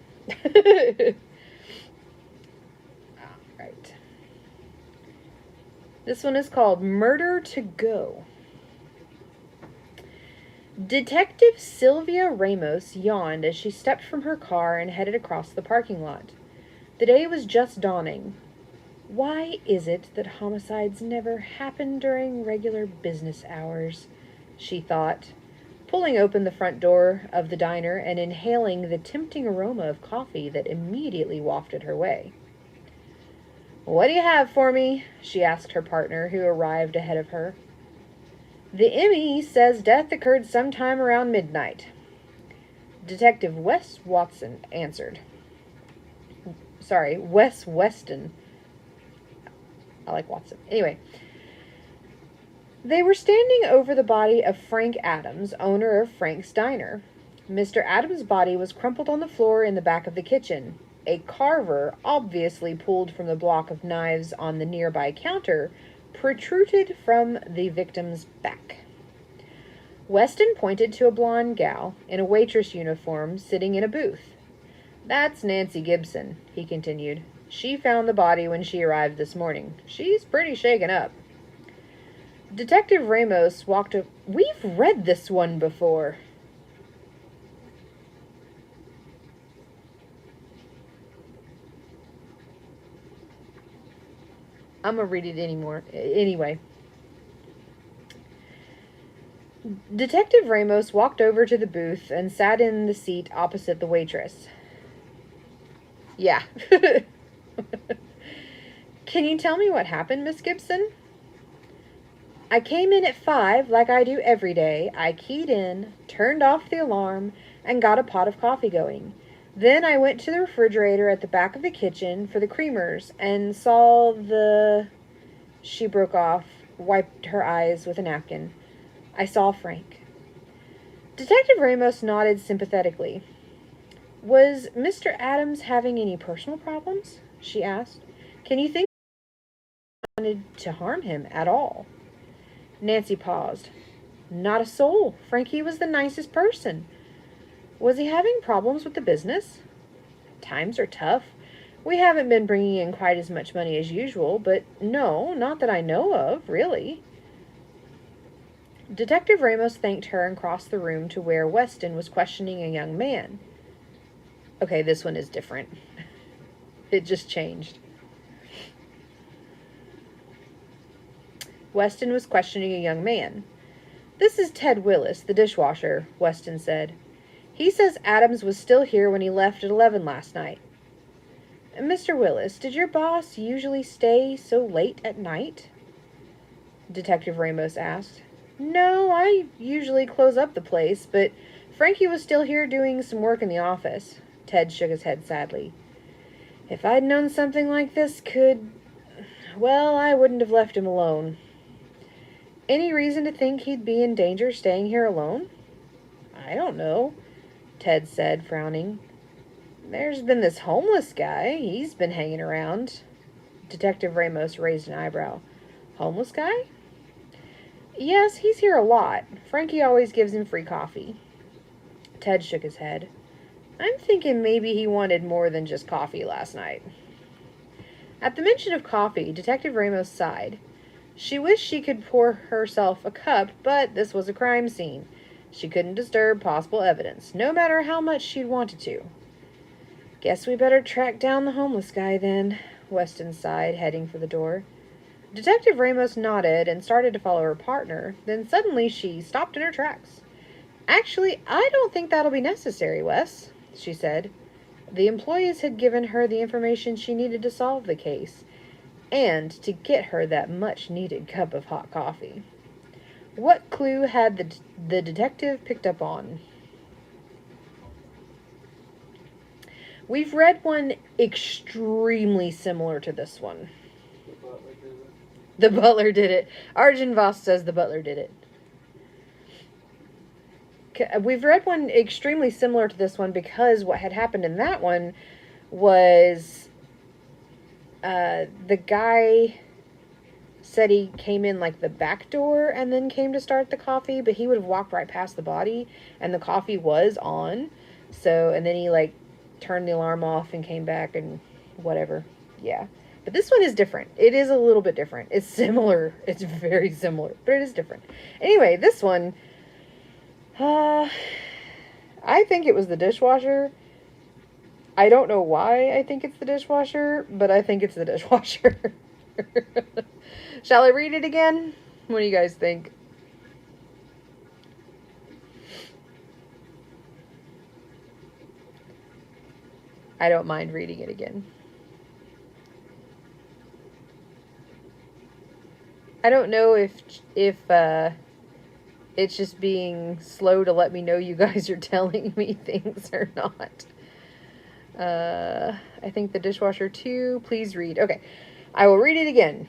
Alright. This one is called Murder to Go. Detective Sylvia Ramos yawned as she stepped from her car and headed across the parking lot. The day was just dawning. Why is it that homicides never happen during regular business hours? She thought. pulling open the front door of the diner and inhaling the tempting aroma of coffee that immediately wafted her way. "What do you have for me?" she asked her partner, who arrived ahead of her. "The M.E. says death occurred sometime around midnight," Detective Wes Watson answered. Sorry, Wes Weston. I like Watson. Anyway. They were standing over the body of Frank Adams, owner of Frank's Diner. Mr. Adams' body was crumpled on the floor in the back of the kitchen. A carver, obviously pulled from the block of knives on the nearby counter, protruded from the victim's back. Weston pointed to a blonde gal in a waitress uniform sitting in a booth. "That's Nancy Gibson," he continued. "She found the body when she arrived this morning. She's pretty shaken up." Detective Ramos walked up. "We've read this one before." I'm gonna read it anyway. Detective Ramos walked over to the booth and sat in the seat opposite the waitress. "Yeah." "Can you tell me what happened, Miss Gibson?" "I came in at 5 like I do every day. I keyed in, turned off the alarm, and got a pot of coffee going. Then I went to the refrigerator at the back of the kitchen for the creamers and saw the..." She broke off, wiped her eyes with a napkin. "I saw Frank." Detective Ramos nodded sympathetically. "Was Mr. Adams having any personal problems?" she asked. "Can you think he wanted to harm him at all?" Nancy paused. "Not a soul. Frankie was the nicest person." "Was he having problems with the business?" "Times are tough. We haven't been bringing in quite as much money as usual, but no, not that I know of, really." Detective Ramos thanked her and crossed the room to where Weston was questioning a young man. Okay, this one is different. It just changed. Weston was questioning a young man. "This is Ted Willis, the dishwasher," Weston said. "He says Adams was still here when he left at 11 last night." "Mr. Willis, did your boss usually stay so late at night?" Detective Ramos asked. "No, I usually close up the place, but Frankie was still here doing some work in the office." Ted shook his head sadly. "If I'd known something like this well, I wouldn't have left him alone." "Any reason to think he'd be in danger staying here alone?" "I don't know," Ted said, frowning. "There's been this homeless guy. He's been hanging around." Detective Ramos raised an eyebrow. "Homeless guy?" "Yes, he's here a lot. Frankie always gives him free coffee." Ted shook his head. "I'm thinking maybe he wanted more than just coffee last night." At the mention of coffee, Detective Ramos sighed. She wished she could pour herself a cup, but this was a crime scene. She couldn't disturb possible evidence, no matter how much she'd wanted to. "Guess we better track down the homeless guy, then," Weston sighed, heading for the door. Detective Ramos nodded and started to follow her partner, then suddenly she stopped in her tracks. "Actually, I don't think that'll be necessary, Wes," she said. The employees had given her the information she needed to solve the case, and to get her that much-needed cup of hot coffee. What clue had the detective picked up on? We've read one extremely similar to this one. The butler did it. The butler did it. Arjun Voss says the butler did it. We've read one extremely similar to this one because what had happened in that one was the guy said he came in like the back door and then came to start the coffee, but he would have walked right past the body and the coffee was on. So, and then he like turned the alarm off and came back and whatever. Yeah. But this one is different. It is a little bit different. It's similar. It's very similar, but it is different. Anyway, this one, I think it was the dishwasher. I don't know why I think it's the dishwasher, but I think it's the dishwasher. Shall I read it again? What do you guys think? I don't mind reading it again. I don't know if it's just being slow to let me know you guys are telling me things or not. I think the dishwasher too. Please read. Okay, I will read it again.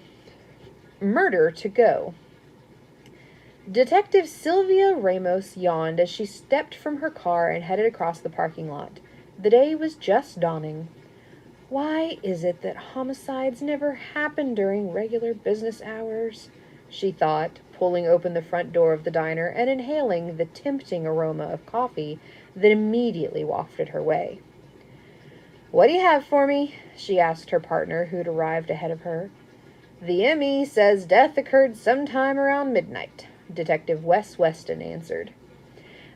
Murder to go. Detective Sylvia Ramos yawned as she stepped from her car and headed across the parking lot. The day was just dawning. Why is it that homicides never happen during regular business hours? She thought, pulling open the front door of the diner and inhaling the tempting aroma of coffee that immediately wafted her way. "What do you have for me?" she asked her partner, who'd arrived ahead of her. "The M.E. says death occurred sometime around midnight," Detective Wes Weston answered.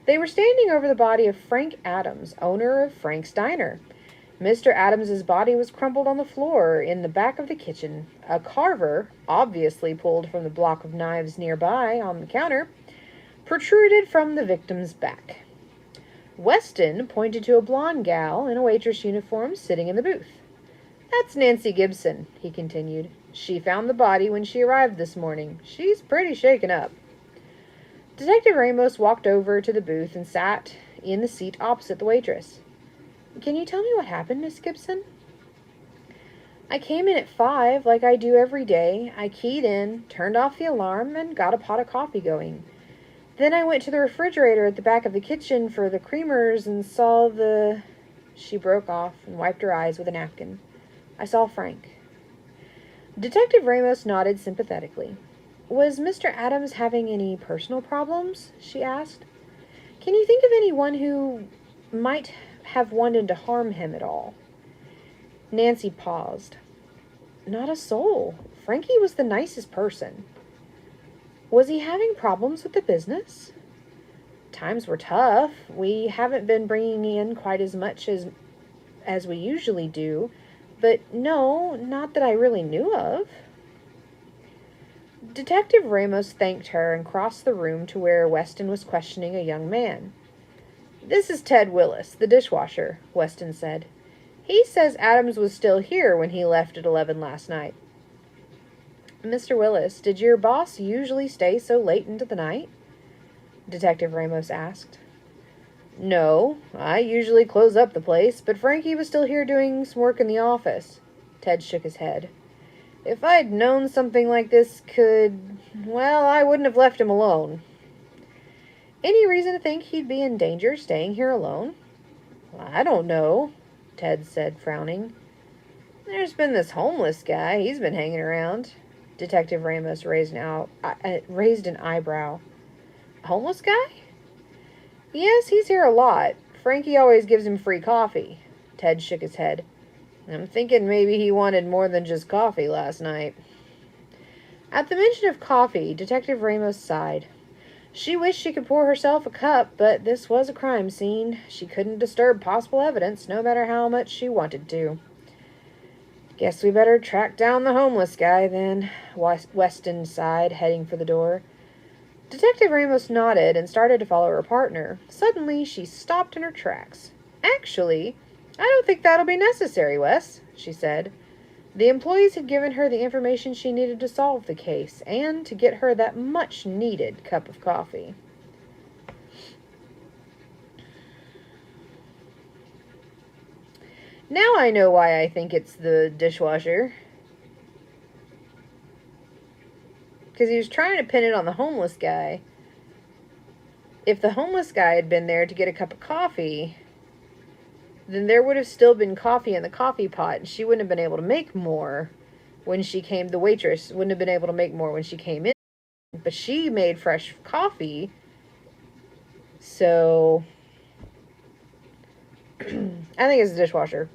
They were standing over the body of Frank Adams, owner of Frank's Diner. Mr. Adams's body was crumpled on the floor in the back of the kitchen. A carver, obviously pulled from the block of knives nearby on the counter, protruded from the victim's back. Weston pointed to a blonde gal in a waitress uniform sitting in the booth. "That's Nancy Gibson," he continued. "She found the body when she arrived this morning. She's pretty shaken up." Detective Ramos walked over to the booth and sat in the seat opposite the waitress. "Can you tell me what happened, Miss Gibson?" "I came in at 5, like I do every day. I keyed in, turned off the alarm, and got a pot of coffee going. Then I went to the refrigerator at the back of the kitchen for the creamers and saw the..." She broke off and wiped her eyes with a napkin. "I saw Frank." Detective Ramos nodded sympathetically. "Was Mr. Adams having any personal problems?" she asked. "Can you think of anyone who might have wanted to harm him at all?" Nancy paused. "Not a soul. Frankie was the nicest person." "Was he having problems with the business?" "Times were tough. We haven't been bringing in quite as much as we usually do, but no, not that I really knew of." Detective Ramos thanked her and crossed the room to where Weston was questioning a young man. "This is Ted Willis, the dishwasher," Weston said. "He says Adams was still here when he left at 11 last night." "Mr. Willis, did your boss usually stay so late into the night?" Detective Ramos asked. "No, I usually close up the place, but Frankie was still here doing some work in the office." Ted shook his head. "If I'd known something like this well, I wouldn't have left him alone." "Any reason to think he'd be in danger staying here alone?" "I don't know," Ted said, frowning. "There's been this homeless guy. He's been hanging around." Detective Ramos raised an eyebrow. "A homeless guy?" "Yes, he's here a lot. Frankie always gives him free coffee." Ted shook his head. "I'm thinking maybe he wanted more than just coffee last night." At the mention of coffee, Detective Ramos sighed. She wished she could pour herself a cup, but this was a crime scene. She couldn't disturb possible evidence, no matter how much she wanted to. "Guess we better track down the homeless guy, then," Weston sighed, heading for the door. Detective Ramos nodded and started to follow her partner. Suddenly, she stopped in her tracks. "Actually, I don't think that'll be necessary, Wes," she said. The employees had given her the information she needed to solve the case, and to get her that much-needed cup of coffee. "Now I know why I think it's the dishwasher." Because he was trying to pin it on the homeless guy. If the homeless guy had been there to get a cup of coffee, then there would have still been coffee in the coffee pot, and she wouldn't have been able to make more when she came. The waitress wouldn't have been able to make more when she came in. But she made fresh coffee, so I think it's the dishwasher.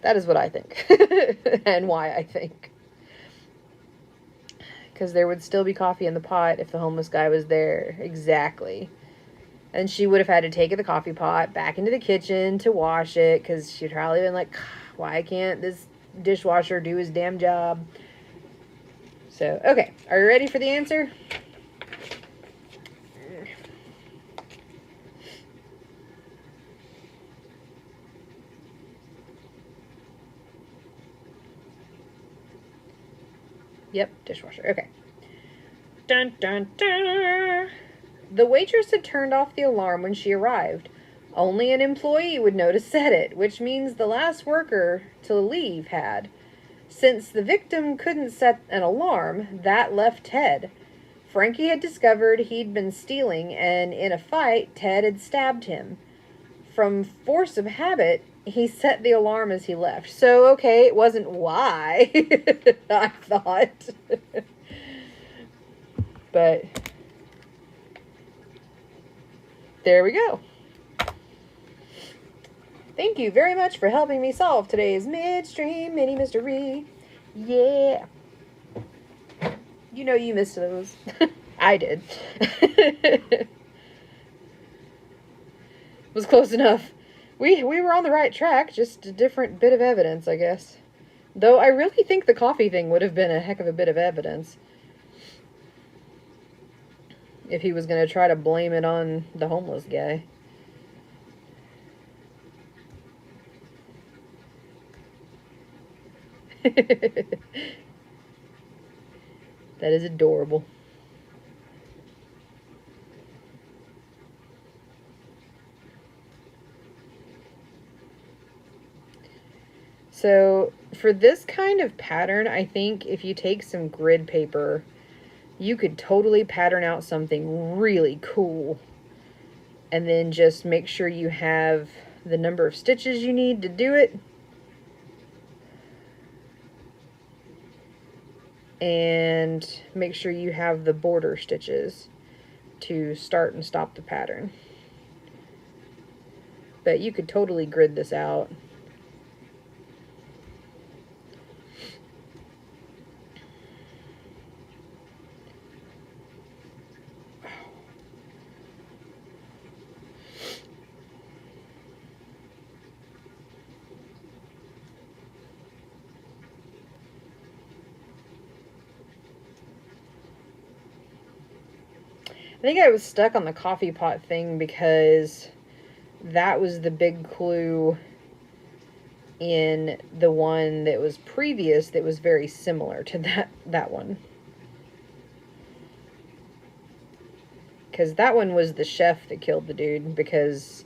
That is what I think. And why I think. Because there would still be coffee in the pot if the homeless guy was there. Exactly. And she would have had to take the coffee pot back into the kitchen to wash it, because she'd probably been like, why can't this dishwasher do his damn job? So, okay. Are you ready for the answer? Yep, dishwasher. Okay. Dun, dun, dun. The waitress had turned off the alarm when she arrived. Only an employee would know to set it, which means the last worker to leave had. Since the victim couldn't set an alarm, that left Ted. Frankie had discovered he'd been stealing, and in a fight, Ted had stabbed him. From force of habit, he set the alarm as he left. So, okay, it wasn't why, I thought. But there we go. Thank you very much for helping me solve today's midstream mini mystery. Yeah. You know you missed those. I did. It was close enough. We were on the right track, just a different bit of evidence, I guess. Though I really think the coffee thing would have been a heck of a bit of evidence. If he was going to try to blame it on the homeless guy. That is adorable. So for this kind of pattern, I think if you take some grid paper, you could totally pattern out something really cool. And then just make sure you have the number of stitches you need to do it. And make sure you have the border stitches to start and stop the pattern. But you could totally grid this out. I think I was stuck on the coffee pot thing because that was the big clue in the one that was previous that was very similar to that one. Because that one was the chef that killed the dude because,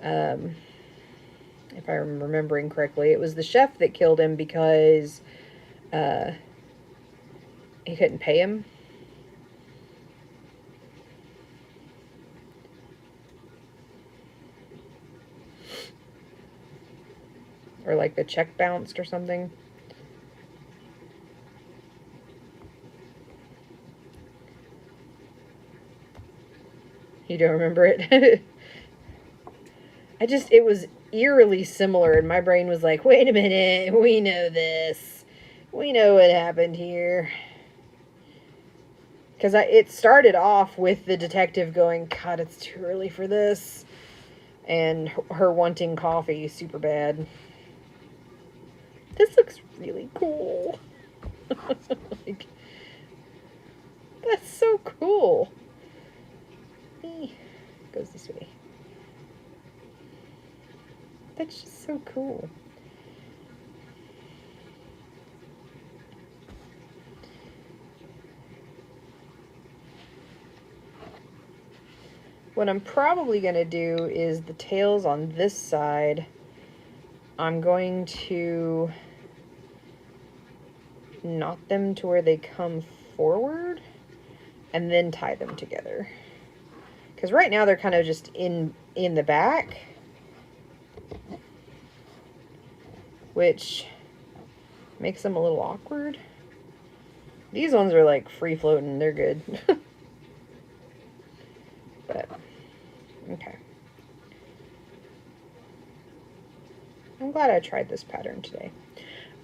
if I'm remembering correctly, it was the chef that killed him because he couldn't pay him. Or like the check bounced or something. You don't remember it? It was eerily similar, and my brain was like, wait a minute, we know this. We know what happened here. Because it started off with the detective going, God, it's too early for this. And her wanting coffee super bad. This looks really cool. Like, that's so cool. Goes this way. That's just so cool. What I'm probably going to do is the tails on this side. I'm going to knot them to where they come forward and then tie them together. Because right now they're kind of just in the back, which makes them a little awkward. These ones are like free floating, they're good. But, okay. I'm glad I tried this pattern today.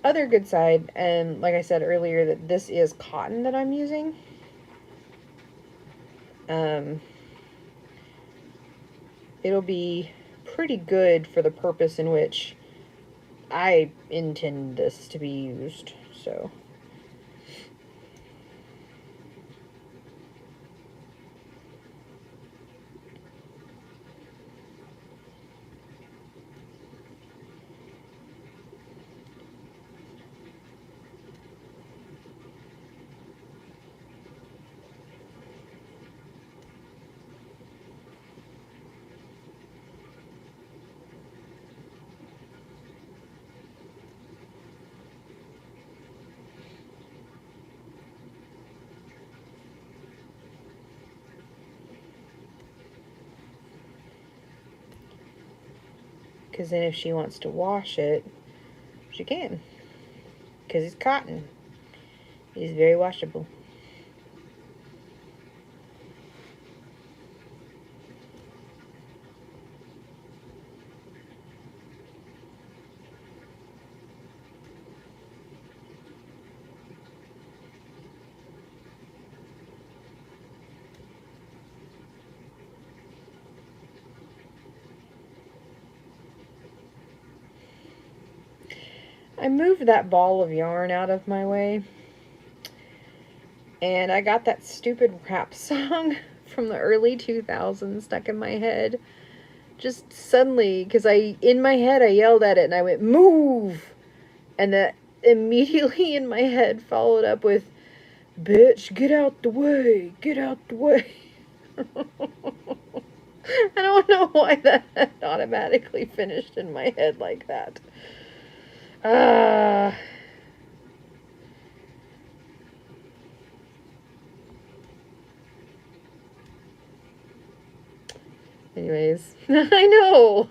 Other good side, and like I said earlier, that this is cotton that I'm using. It'll be pretty good for the purpose in which I intend this to be used, so. Because then if she wants to wash it, she can. Because it's cotton. It is very washable. I moved that ball of yarn out of my way, and I got that stupid rap song from the early 2000s stuck in my head. Just suddenly, because in my head, I yelled at it and I went, "Move!" And that immediately in my head followed up with, "Bitch, get out the way, get out the way." I don't know why that automatically finished in my head like that. Anyways, I know.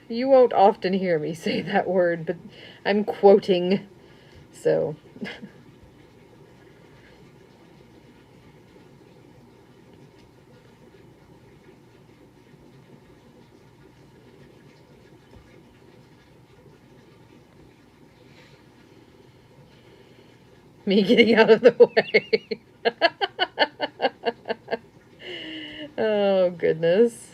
You won't often hear me say that word, but I'm quoting, so. Me getting out of the way. Oh, goodness.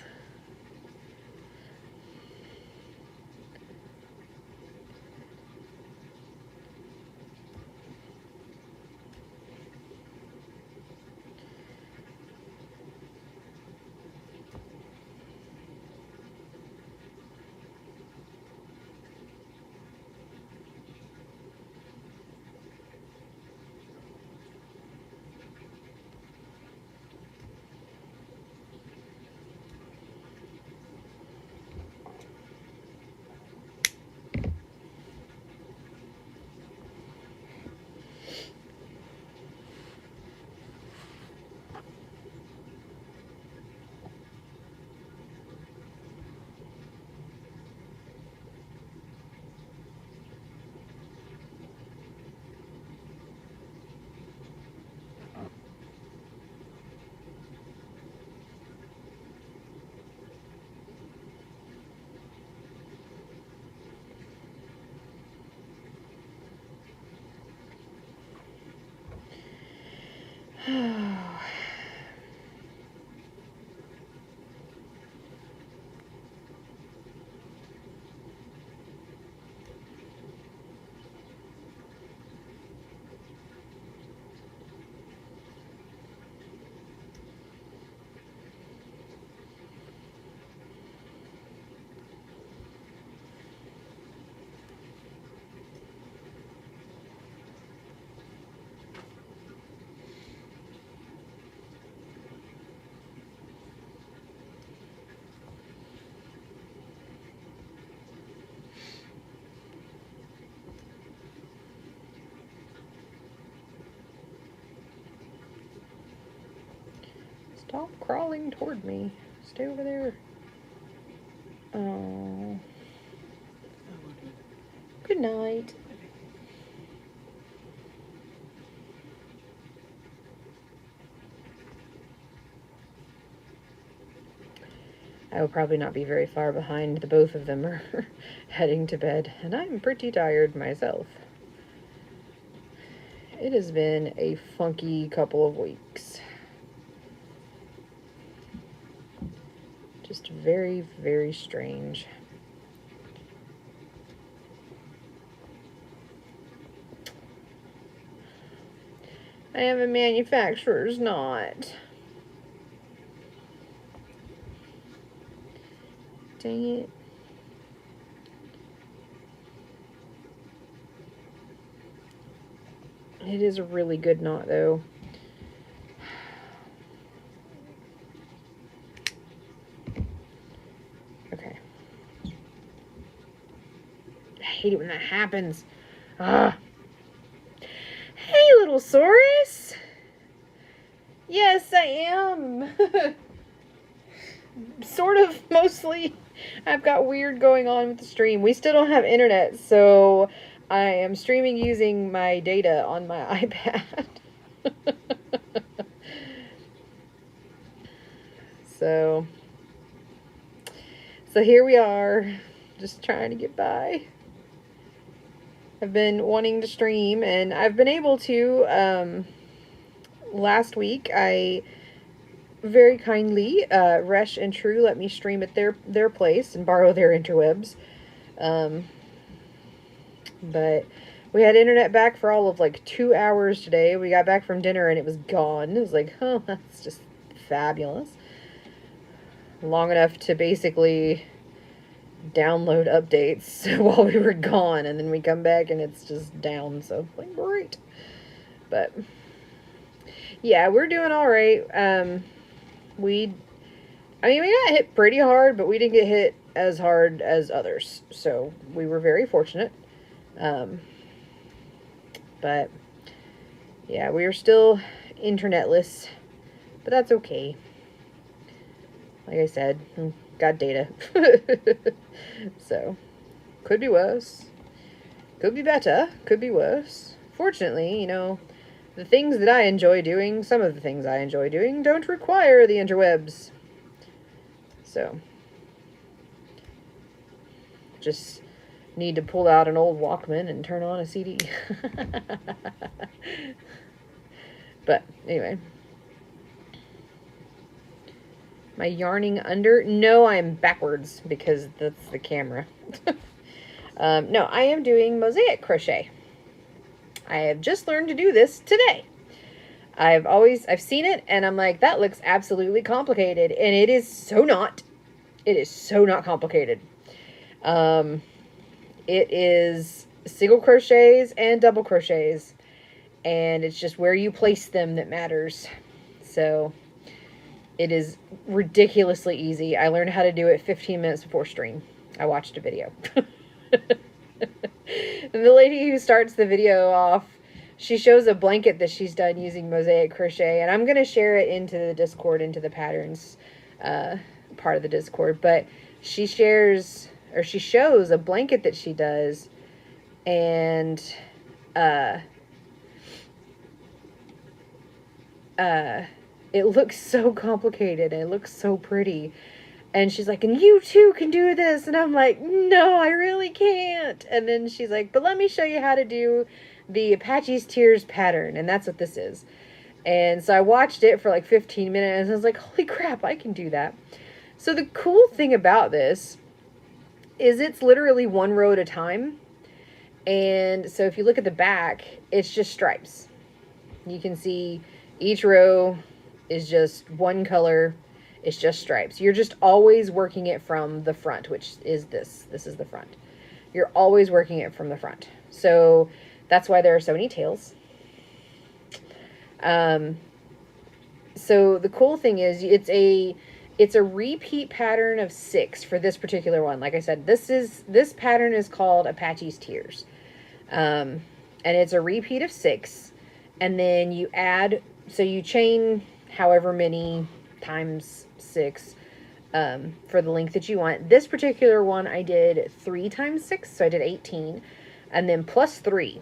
Stop crawling toward me. Stay over there. Oh. Good night. I will probably not be very far behind. The both of them are heading to bed, and I'm pretty tired myself. It has been a funky couple of weeks. Just very, very strange. I have a manufacturer's knot. Dang it. It is a really good knot, though. Okay. I hate it when that happens. Hey, little Saurus. Yes, I am. Sort of, mostly. I've got weird going on with the stream. We still don't have internet, so I am streaming using my data on my iPad. So here we are, just trying to get by. I've been wanting to stream, and I've been able to. Last week, I very kindly, Resh and True let me stream at their place and borrow their interwebs. But we had internet back for all of like 2 hours today. We got back from dinner and it was gone. It was like, oh, that's just fabulous. Long enough to basically download updates while we were gone, and then we come back and it's just down. So, like, great. But yeah, we're doing all right. We got hit pretty hard, but we didn't get hit as hard as others. So we were very fortunate. But yeah, we are still internetless, but that's okay. Like I said, got data. So could be worse. Could be better. Could be worse. Fortunately, you know, the things that I enjoy doing, some of the things I enjoy doing, don't require the interwebs. So, just need to pull out an old Walkman and turn on a CD. But, anyway. Am I yarning under? No, I'm backwards, because that's the camera. No, I am doing mosaic crochet. I have just learned to do this today. I've seen it, and I'm like, that looks absolutely complicated, and it is so not. It is so not complicated. It is single crochets and double crochets, and it's just where you place them that matters. So it is ridiculously easy. I learned how to do it 15 minutes before stream. I watched a video. And the lady who starts the video off, she shows a blanket that she's done using mosaic crochet, and I'm going to share it into the Discord, into the patterns part of the Discord, but she shows a blanket that she does, and it looks so complicated, and it looks so pretty. And she's like, and you too can do this. And I'm like, no, I really can't. And then she's like, but let me show you how to do the Apache's Tears pattern. And that's what this is. And so I watched it for like 15 minutes. And I was like, holy crap, I can do that. So the cool thing about this is it's literally one row at a time. And so if you look at the back, it's just stripes. You can see each row is just one color. It's just stripes. You're just always working it from the front, which is this. This is the front. You're always working it from the front. So that's why there are so many tails. So the cool thing is it's a repeat pattern of 6 for this particular one. Like I said, this pattern is called Apache's Tears. And it's a repeat of 6. And then you add, so you chain however many times 6 for the length that you want. This particular one I did 3 times 6, so I did 18, and then plus 3.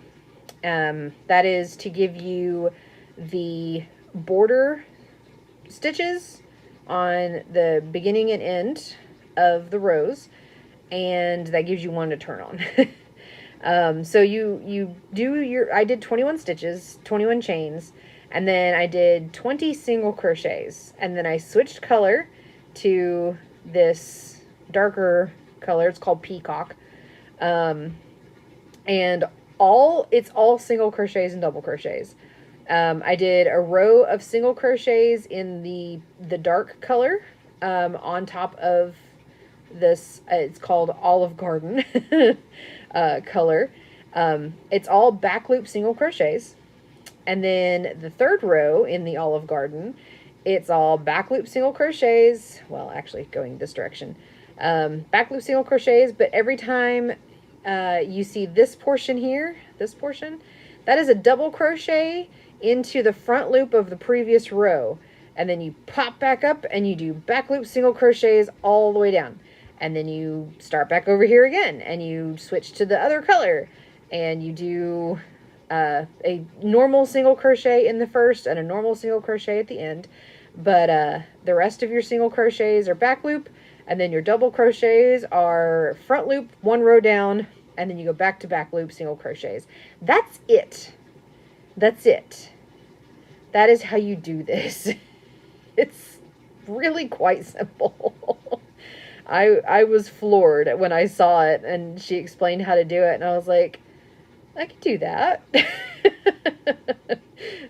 That is to give you the border stitches on the beginning and end of the rows, and that gives you one to turn on. So you do I did 21 stitches, 21 chains, and then I did 20 single crochets, and then I switched color to this darker color. It's called Peacock. And it's all single crochets and double crochets. I did a row of single crochets in the dark color, on top of this, it's called Olive Garden, color. It's all back loop single crochets. And then the third row in the Olive Garden, it's all back loop single crochets. Well, actually going this direction. Back loop single crochets, but every time you see this portion here, this portion, that is a double crochet into the front loop of the previous row, and then you pop back up and you do back loop single crochets all the way down, and then you start back over here again and you switch to the other color, and you do a normal single crochet in the first and a normal single crochet at the end, but the rest of your single crochets are back loop, and then your double crochets are front loop, one row down, and then you go back to back loop single crochets. That's it. That's it. That is how you do this. It's really quite simple. I was floored when I saw it and she explained how to do it, and I was like, I could do that.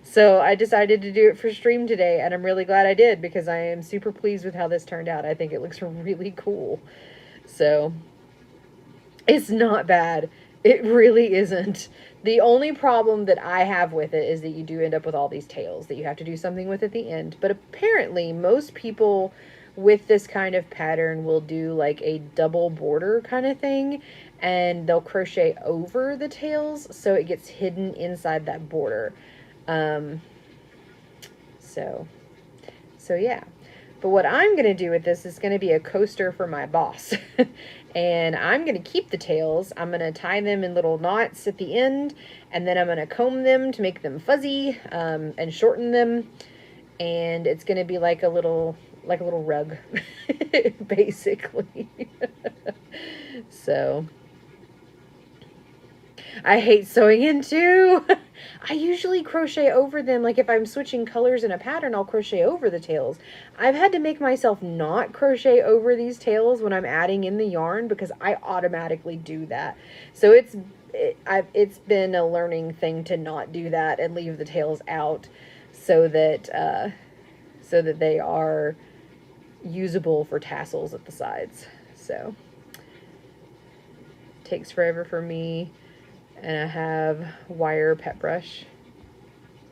So I decided to do it for stream today, and I'm really glad I did because I am super pleased with how this turned out. I think it looks really cool. So it's not bad. It really isn't. The only problem that I have with it is that you do end up with all these tails that you have to do something with at the end. But apparently most people with this kind of pattern will do like a double border kind of thing, and they'll crochet over the tails so it gets hidden inside that border. So yeah. But what I'm going to do with this is going to be a coaster for my boss. And I'm going to keep the tails. I'm going to tie them in little knots at the end, and then I'm going to comb them to make them fuzzy, and shorten them. And it's going to be like a little rug, basically. So I hate sewing in too. I usually crochet over them. Like if I'm switching colors in a pattern, I'll crochet over the tails. I've had to make myself not crochet over these tails when I'm adding in the yarn because I automatically do that. So it's been a learning thing to not do that and leave the tails out so that they are usable for tassels at the sides. So takes forever for me. And I have wire pet brush.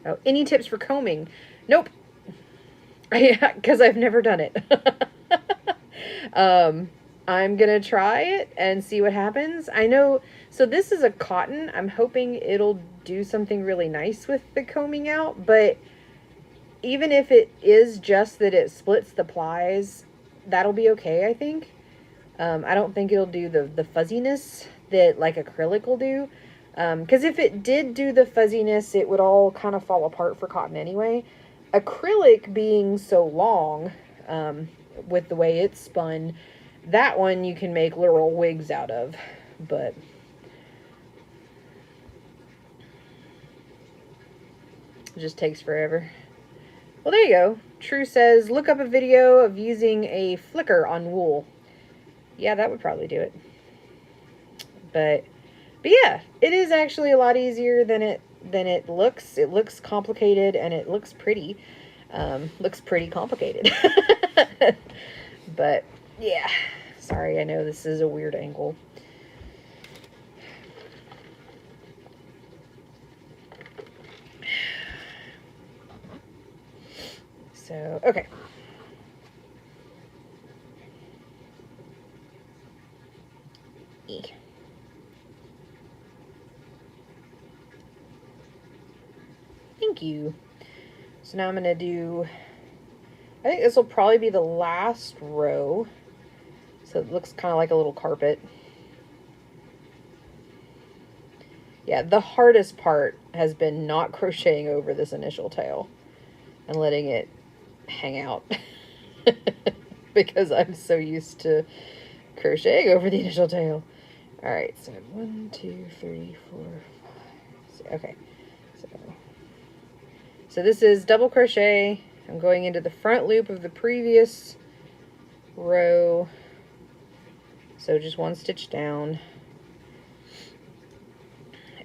Oh, any tips for combing? Nope. Because I've never done it. I'm going to try it and see what happens. I know, so this is a cotton. I'm hoping it'll do something really nice with the combing out. But even if it is just that it splits the plies, that'll be okay, I think. I don't think it'll do the fuzziness that like acrylic will do. Because if it did do the fuzziness, it would all kind of fall apart for cotton anyway. Acrylic being so long, with the way it's spun, that one you can make literal wigs out of, but it just takes forever. Well, there you go. True says, look up a video of using a flicker on wool. Yeah, that would probably do it. But yeah, it is actually a lot easier than it looks. It looks complicated and it looks pretty. Looks pretty complicated. But yeah, sorry, I know this is a weird angle. So, okay. Thank you. So now I'm going to do, I think this will probably be the last row. So it looks kind of like a little carpet. Yeah, the hardest part has been not crocheting over this initial tail and letting it hang out. Because I'm so used to crocheting over the initial tail. Alright, so 1, 2, 3, 4, 5, 6. Okay. So this is double crochet. I'm going into the front loop of the previous row. So just one stitch down.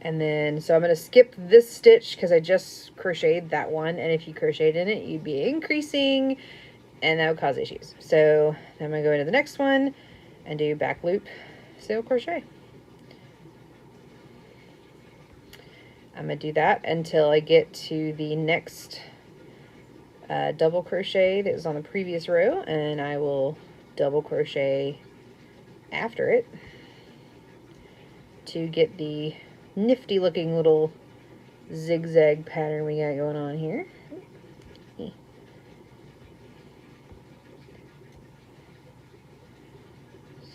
And then, so I'm going to skip this stitch because I just crocheted that one. And if you crocheted in it, you'd be increasing and that would cause issues. So then I'm going to go into the next one and do back loop single crochet. I'm going to do that until I get to the next double crochet that was on the previous row, and I will double crochet after it to get the nifty looking little zigzag pattern we got going on here.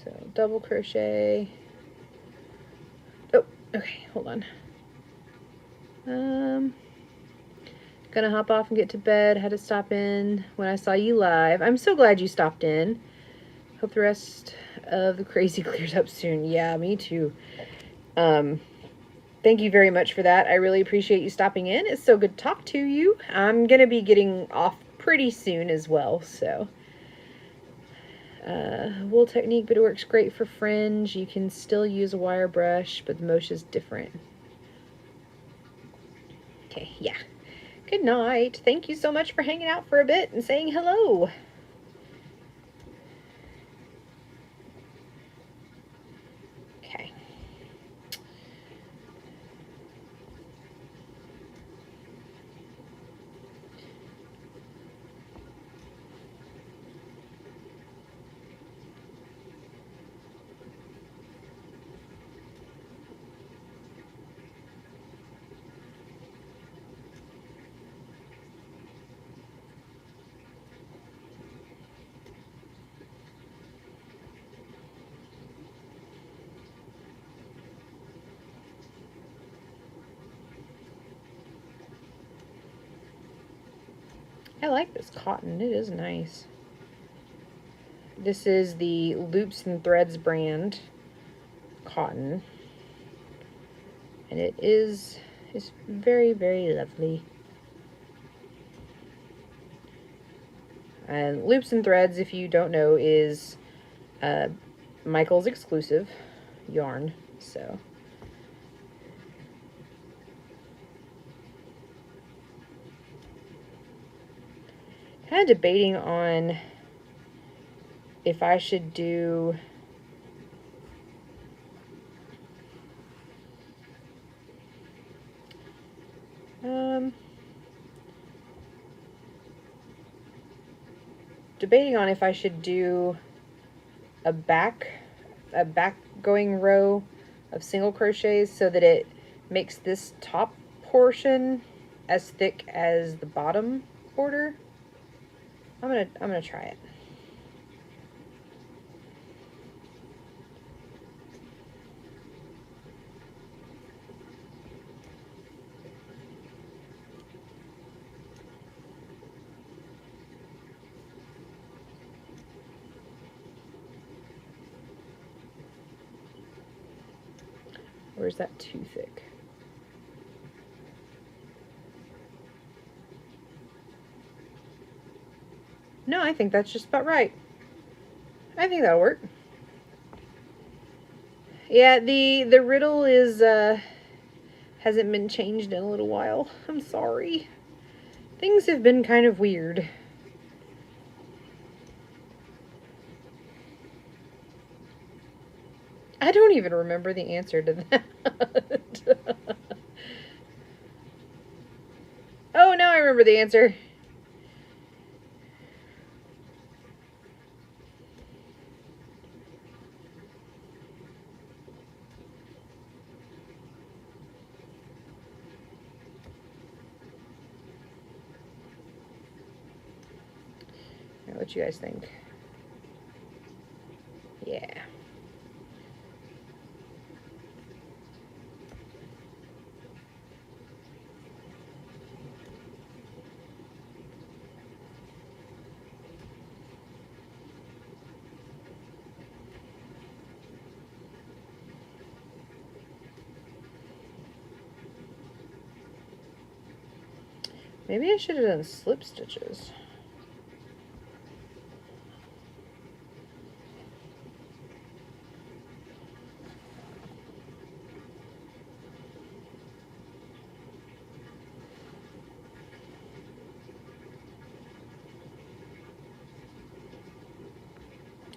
So double crochet. Oh, okay, hold on. Gonna hop off and get to bed. Had to stop in when I saw you live. I'm so glad you stopped in. Hope the rest of the crazy clears up soon. Yeah, me too. Thank you very much for that. I really appreciate you stopping in. It's so good to talk to you. I'm gonna be getting off pretty soon as well, so. Wool technique, but it works great for fringe. You can still use a wire brush, but the motion is different. Okay, yeah. Good night. Thank you so much for hanging out for a bit and saying hello. Okay. I like this cotton. It is nice. This is the Loops and Threads brand cotton. And it is very, very lovely. And Loops and Threads, if you don't know, is Michael's exclusive yarn. So kind of debating on if I should do debating on if I should do a back going row of single crochets so that it makes this top portion as thick as the bottom border. I'm gonna try it. Or is that too thick? No, I think that's just about right. I think that'll work. Yeah, the riddle is hasn't been changed in a little while. I'm sorry. Things have been kind of weird. I don't even remember the answer to that. Oh, now I remember the answer. What you guys think? Yeah. Maybe I should have done slip stitches.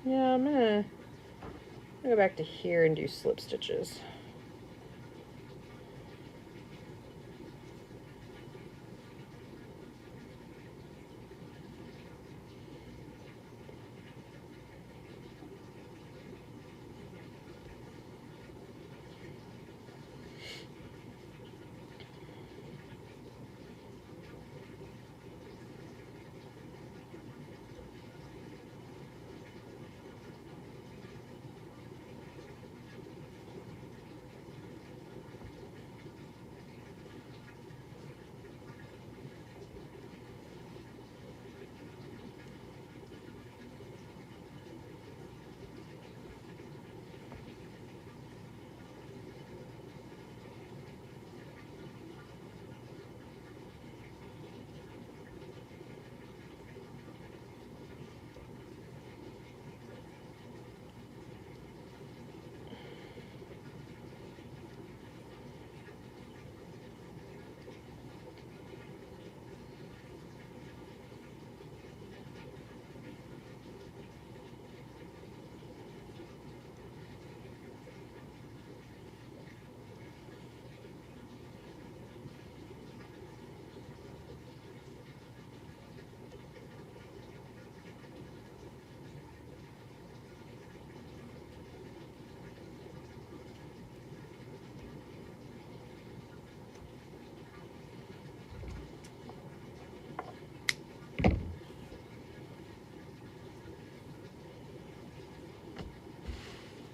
Yeah, I'm gonna go back to here and do slip stitches.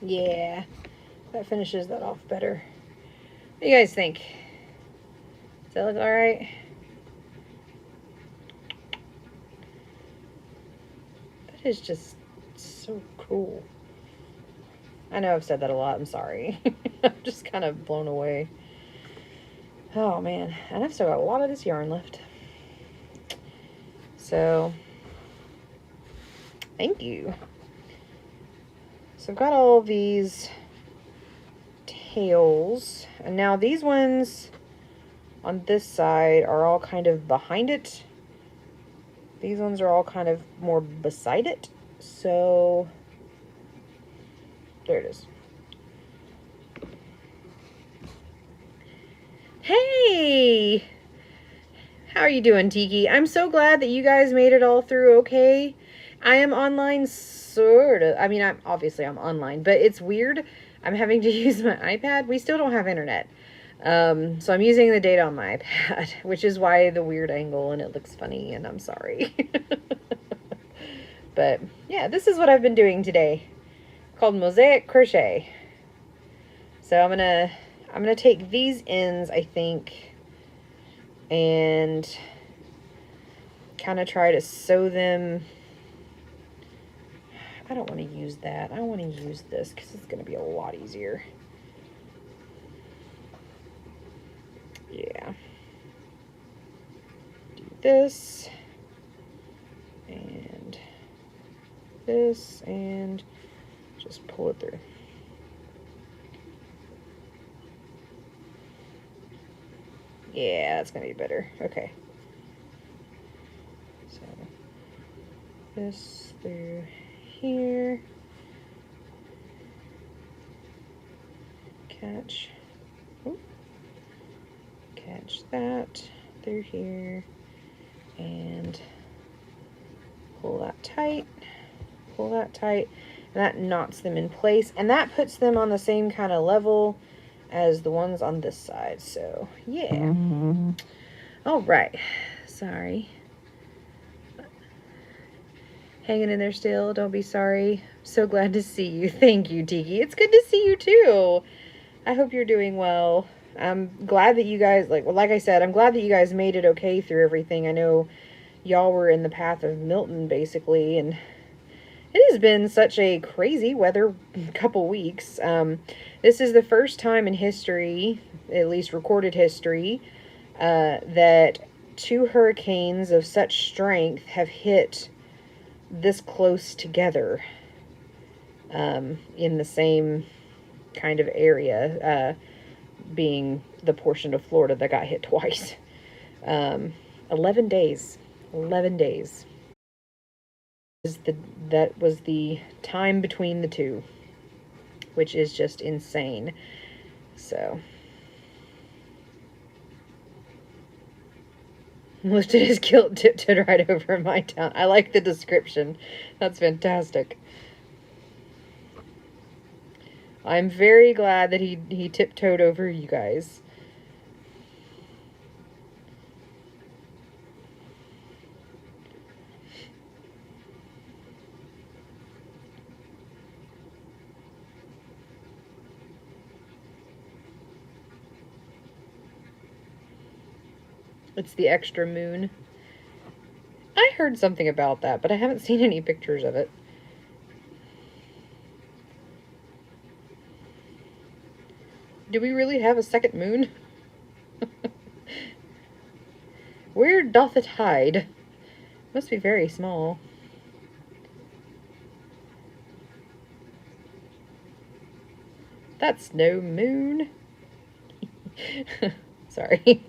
Yeah, that finishes that off better. What do you guys think? Does that look alright? That is just so cool. I know I've said that a lot, I'm sorry. I'm just kind of blown away. Oh man, and I've still got a lot of this yarn left. So, thank you. So I've got all these tails, and now these ones on this side are all kind of behind it. These ones are all kind of more beside it. So, there it is. Hey! How are you doing, Tiki? I'm so glad that you guys made it all through okay. I am online, sort of. I mean, I'm online, but it's weird. I'm having to use my iPad. We still don't have internet. So I'm using the data on my iPad, which is why the weird angle and it looks funny, and I'm sorry. But yeah, this is what I've been doing today, called mosaic crochet. So I'm gonna take these ends, I think, and kind of try to sew them. I don't want to use that. I want to use this because it's going to be a lot easier. Yeah. Do this and this and just pull it through. Yeah, that's going to be better. Okay. So this through here. Catch. Ooh. Catch that through here. And pull that tight. Pull that tight. And that knots them in place. And that puts them on the same kind of level as the ones on this side. So, yeah. All right. Sorry. Hanging in there still. Don't be sorry. So glad to see you. Thank you, Tiki. It's good to see you too. I hope you're doing well. I'm glad that you guys, like I said, I'm glad that you guys made it okay through everything. I know y'all were in the path of Milton, basically, and it has been such a crazy weather couple weeks. This is the first time in history, at least recorded history, that 2 hurricanes of such strength have hit this close together in the same kind of area, being the portion of Florida that got hit twice. 11 days. 11 days. That was the time between the two, which is just insane. So, lifted his kilt, tiptoed right over my town. I like the description. That's fantastic. I'm very glad that he tiptoed over you guys. It's the extra moon. I heard something about that, but I haven't seen any pictures of it. Do we really have a second moon? Where doth it hide? Must be very small. That's no moon. Sorry.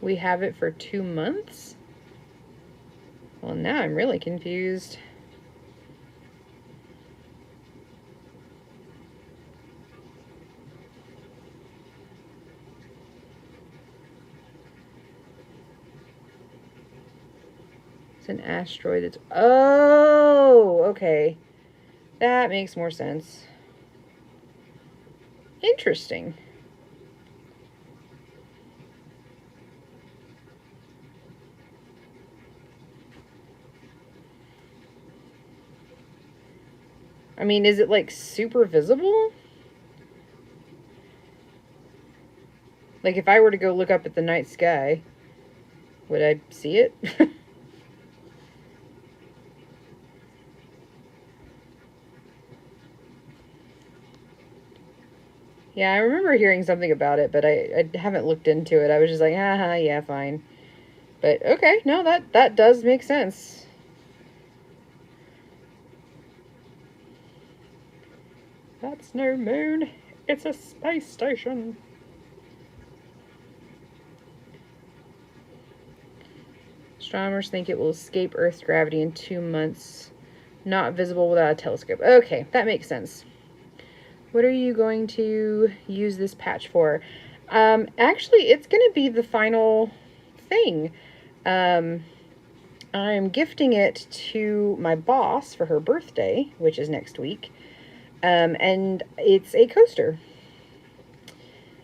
We have it for 2 months? Well, now I'm really confused. It's an asteroid that's... Oh, okay. That makes more sense. Interesting. I mean, is it like super visible? Like if I were to go look up at the night sky, would I see it? Yeah, I remember hearing something about it, but I haven't looked into it. I was just like, haha, yeah, fine. But okay, no, that does make sense. That's no moon. It's a space station. Astronomers think it will escape Earth's gravity in 2 months. Not visible without a telescope. Okay, that makes sense. What are you going to use this patch for? Actually, it's going to be the final thing. I'm gifting it to my boss for her birthday, which is next week. And it's a coaster.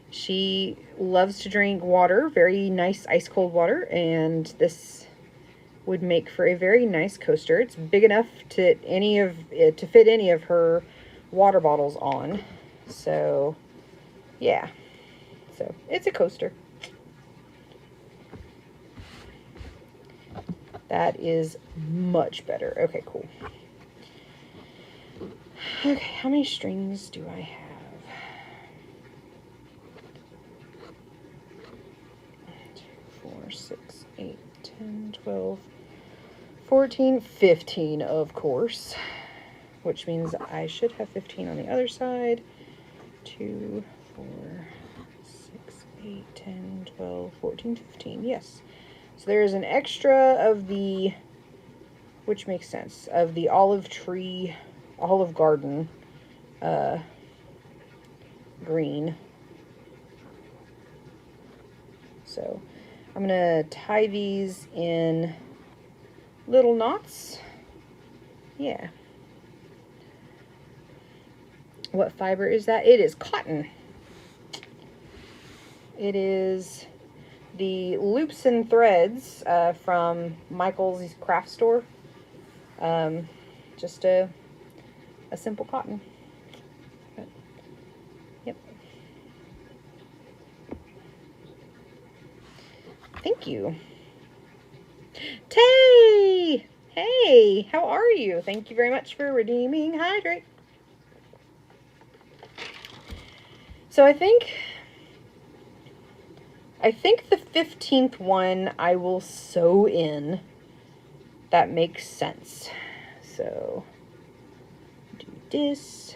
She loves to drink water, very nice ice cold water, and this would make for a very nice coaster. It's big enough to fit any of her water bottles on. So, yeah. So, it's a coaster. That is much better. Okay, cool. Okay, how many strings do I have? 2, 4, 6, 8, 10, 12, 14, 15, of course. Which means I should have 15 on the other side. 2, 4, 6, 8, 10, 12, 14, 15. Yes. So there's an extra of the, which makes sense, of the Olive Garden green. So I'm going to tie these in little knots. Yeah. What fiber is that? It is cotton. It is the loops and threads from Michael's craft store. Just a simple cotton. But, yep. Thank you. Tay! Hey, how are you? Thank you very much for redeeming Hydrate. So I think the 15th one I will sew in. That makes sense. So do this.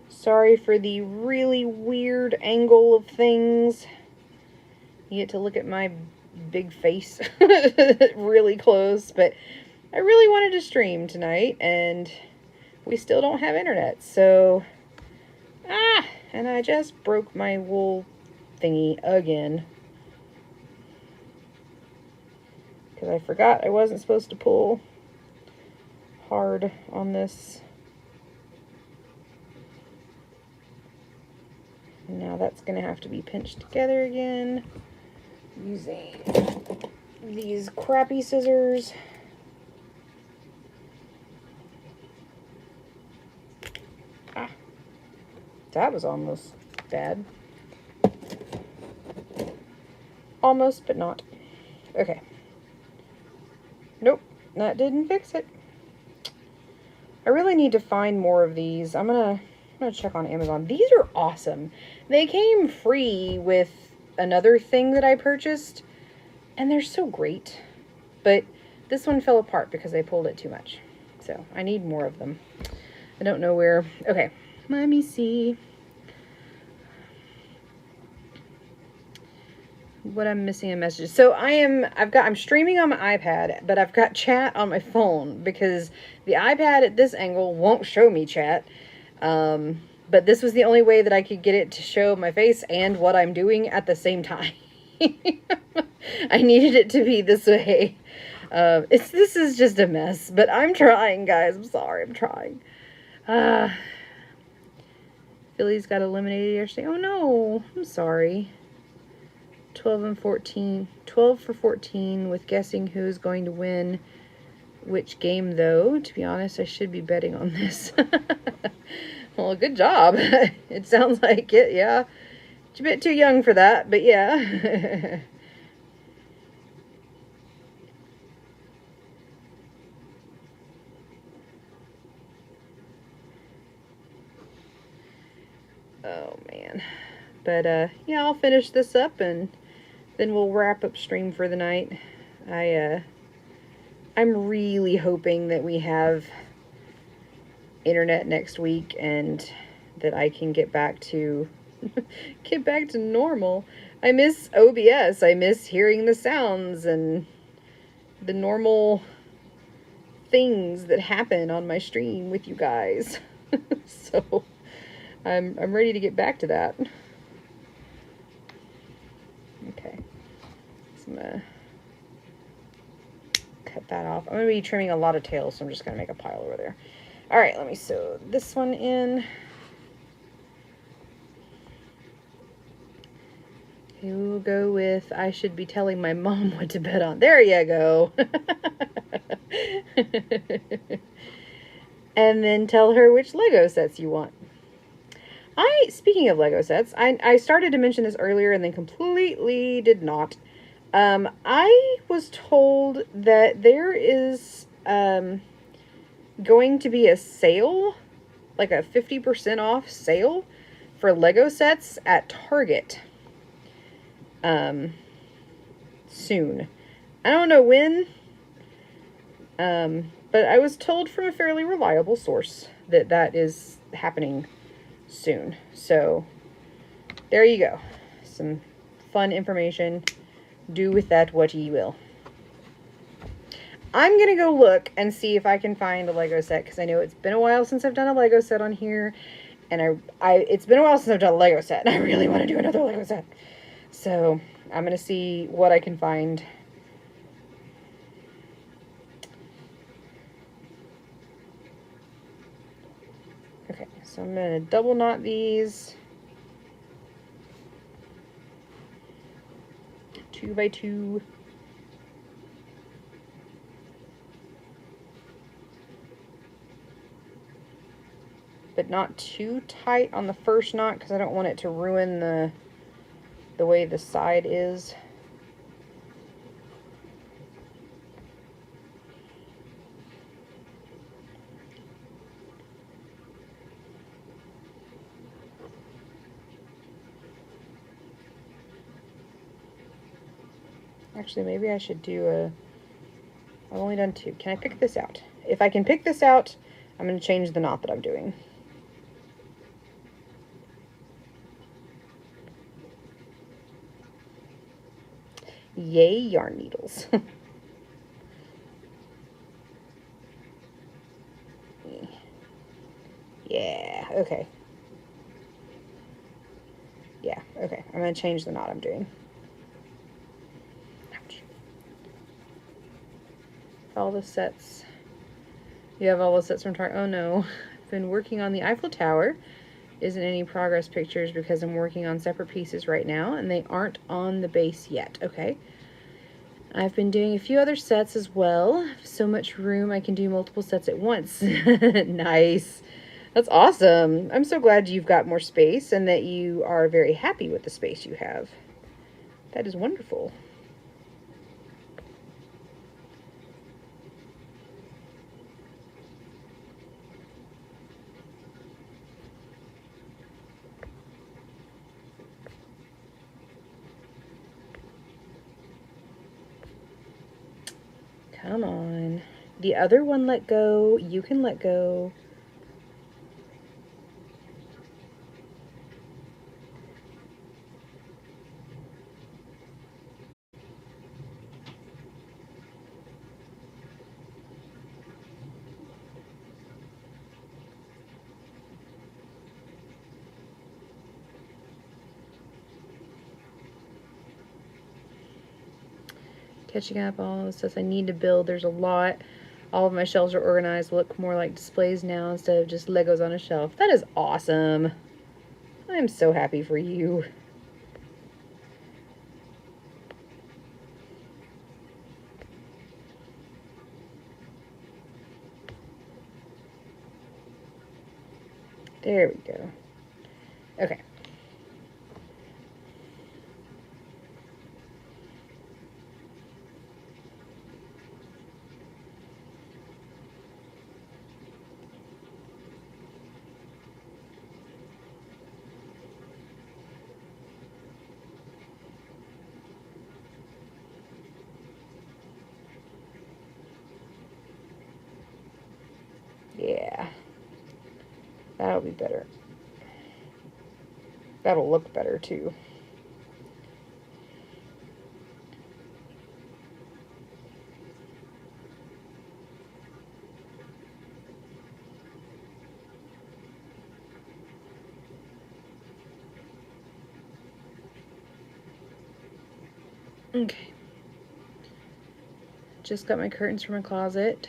Sorry for the really weird angle of things. You get to look at my big face really close, but I really wanted to stream tonight, and we still don't have internet, so... and I just broke my wool thingy again. Because I forgot I wasn't supposed to pull hard on this. And now that's going to have to be pinched together again using these crappy scissors. That was almost bad. Almost, but not. Okay. Nope, that didn't fix it. I really need to find more of these. I'm gonna check on Amazon. These are awesome. They came free with another thing that I purchased, and they're so great. But this one fell apart because I pulled it too much. So I need more of them. I don't know where. Okay, let me see what I'm missing in messages. So I'm streaming on my iPad, but I've got chat on my phone because the iPad at this angle won't show me chat. But this was the only way that I could get it to show my face and what I'm doing at the same time. I needed it to be this way. This is just a mess, but I'm trying, guys. I'm sorry, I'm trying. Phillies got eliminated yesterday. Oh no, I'm sorry. 12 and 14. 12 for 14 with guessing who's going to win which game, though. To be honest, I should be betting on this. Well, good job. It sounds like it, yeah. It's a bit too young for that, but yeah. Oh, man. But, yeah, I'll finish this up, and then we'll wrap up stream for the night. I'm really hoping that we have internet next week and that I can get back to normal. I miss OBS. I miss hearing the sounds and the normal things that happen on my stream with you guys. So I'm ready to get back to that. Okay. So I'm gonna cut that off. I'm gonna be trimming a lot of tails, so I'm just gonna make a pile over there. All right, let me sew this one in. Okay, we'll go with, I should be telling my mom what to bet on. There you go. And then tell her which Lego sets you want. Speaking of Lego sets, I started to mention this earlier and then completely did not. I was told that there is, going to be a sale, like a 50% off sale for Lego sets at Target soon. I don't know when, but I was told from a fairly reliable source that that is happening soon. So there you go. Some fun information. Do with that what ye will. I'm going to go look and see if I can find a Lego set, because I know it's been a while since I've done a Lego set on here, and it's been a while since I've done a Lego set, and I really want to do another Lego set. So I'm going to see what I can find. Okay, so I'm going to double knot these 2 by 2. But not too tight on the first knot, because I don't want it to ruin the way the side is. Actually, maybe I should do I've only done 2. Can I pick this out? If I can pick this out, I'm going to change the knot that I'm doing. Yay, yarn needles. Yeah, okay. Yeah, okay. I'm going to change the knot I'm doing. Ouch. All the sets. You have all the sets from Target. Oh no. I've been working on the Eiffel Tower. Isn't any progress pictures because I'm working on separate pieces right now and they aren't on the base yet. Okay. I've been doing a few other sets as well. So much room I can do multiple sets at once. Nice. That's awesome. I'm so glad you've got more space and that you are very happy with the space you have. That is wonderful. Come on. The other one let go. You can let go. catching up on all the stuff I need to build. There's a lot. All of my shelves are organized, look more like displays now instead of just Legos on a shelf. That is awesome. I'm so happy for you. There we go. Okay. Yeah. That'll be better. That'll look better too. Okay. Just got my curtains from a closet.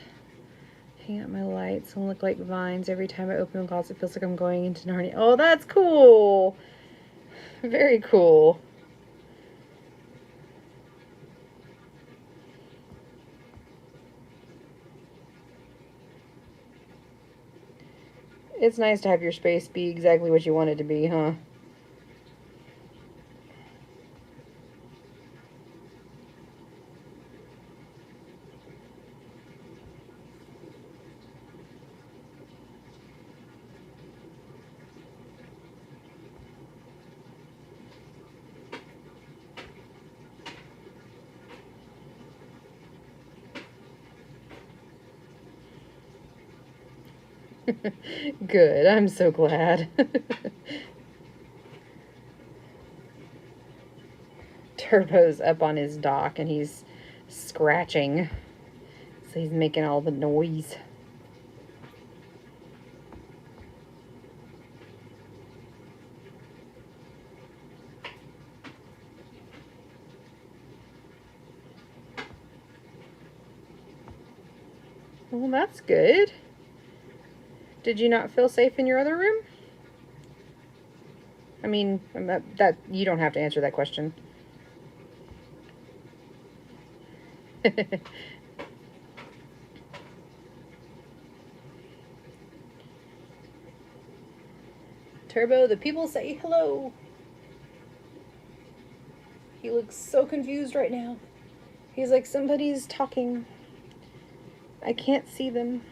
Hang out my lights and look like vines. Every time I open the closet, it feels like I'm going into Narnia. Oh, that's cool. Very cool. It's nice to have your space be exactly what you want it to be, huh? Good, I'm so glad. Turbo's up on his dock and he's scratching. So he's making all the noise. Well, that's good. Did you not feel safe in your other room? I mean, that you don't have to answer that question. Turbo, the people say hello. He looks so confused right now. He's like, somebody's talking. I can't see them.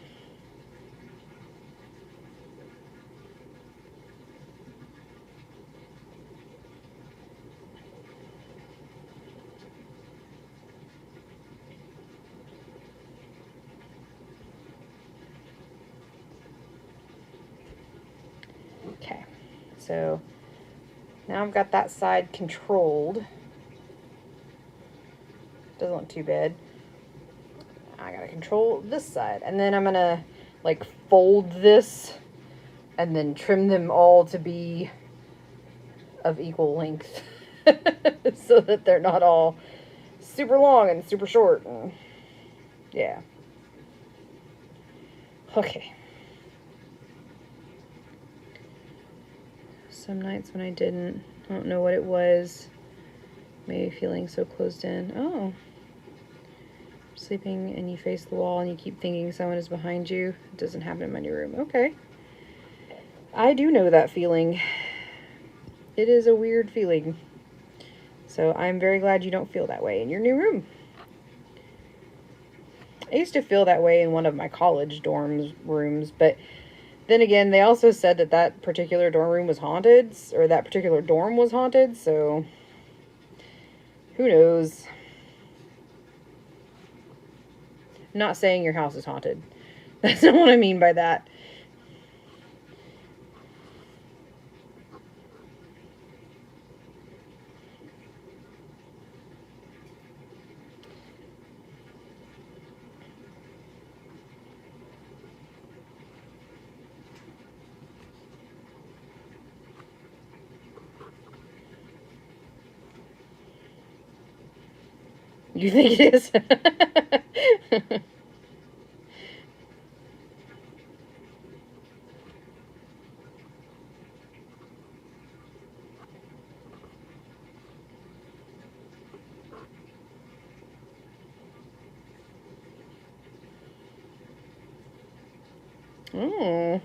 Okay, so now I've got that side controlled. Doesn't look too bad. I gotta control this side, and then I'm gonna like fold this and then trim them all to be of equal length so that they're not all super long and super short. And yeah. Okay. Some nights when I didn't, I don't know what it was. Maybe feeling so closed in. Oh. Sleeping and you face the wall and you keep thinking someone is behind you. It doesn't happen in my new room. Okay. I do know that feeling. It is a weird feeling. So I'm very glad you don't feel that way in your new room. I used to feel that way in one of my college dorms rooms, but then again, they also said that that particular dorm room was haunted, or that particular dorm was haunted, so who knows? I'm not saying your house is haunted. That's not what I mean by that. You think it is? Mm.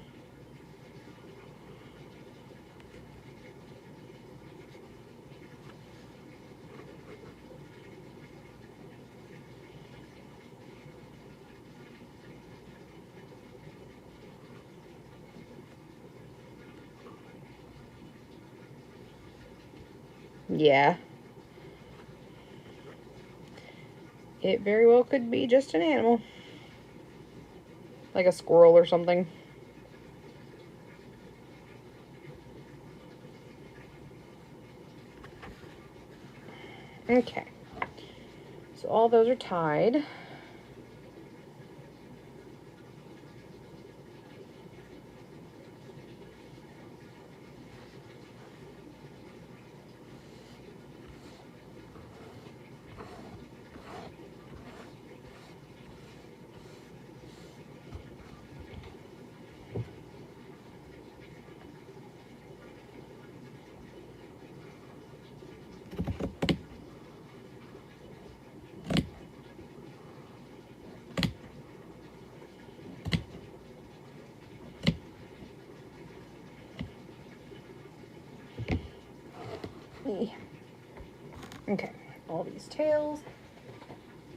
Yeah. It very well could be just an animal. Like a squirrel or something. Okay. So all those are tied. Okay, all these tails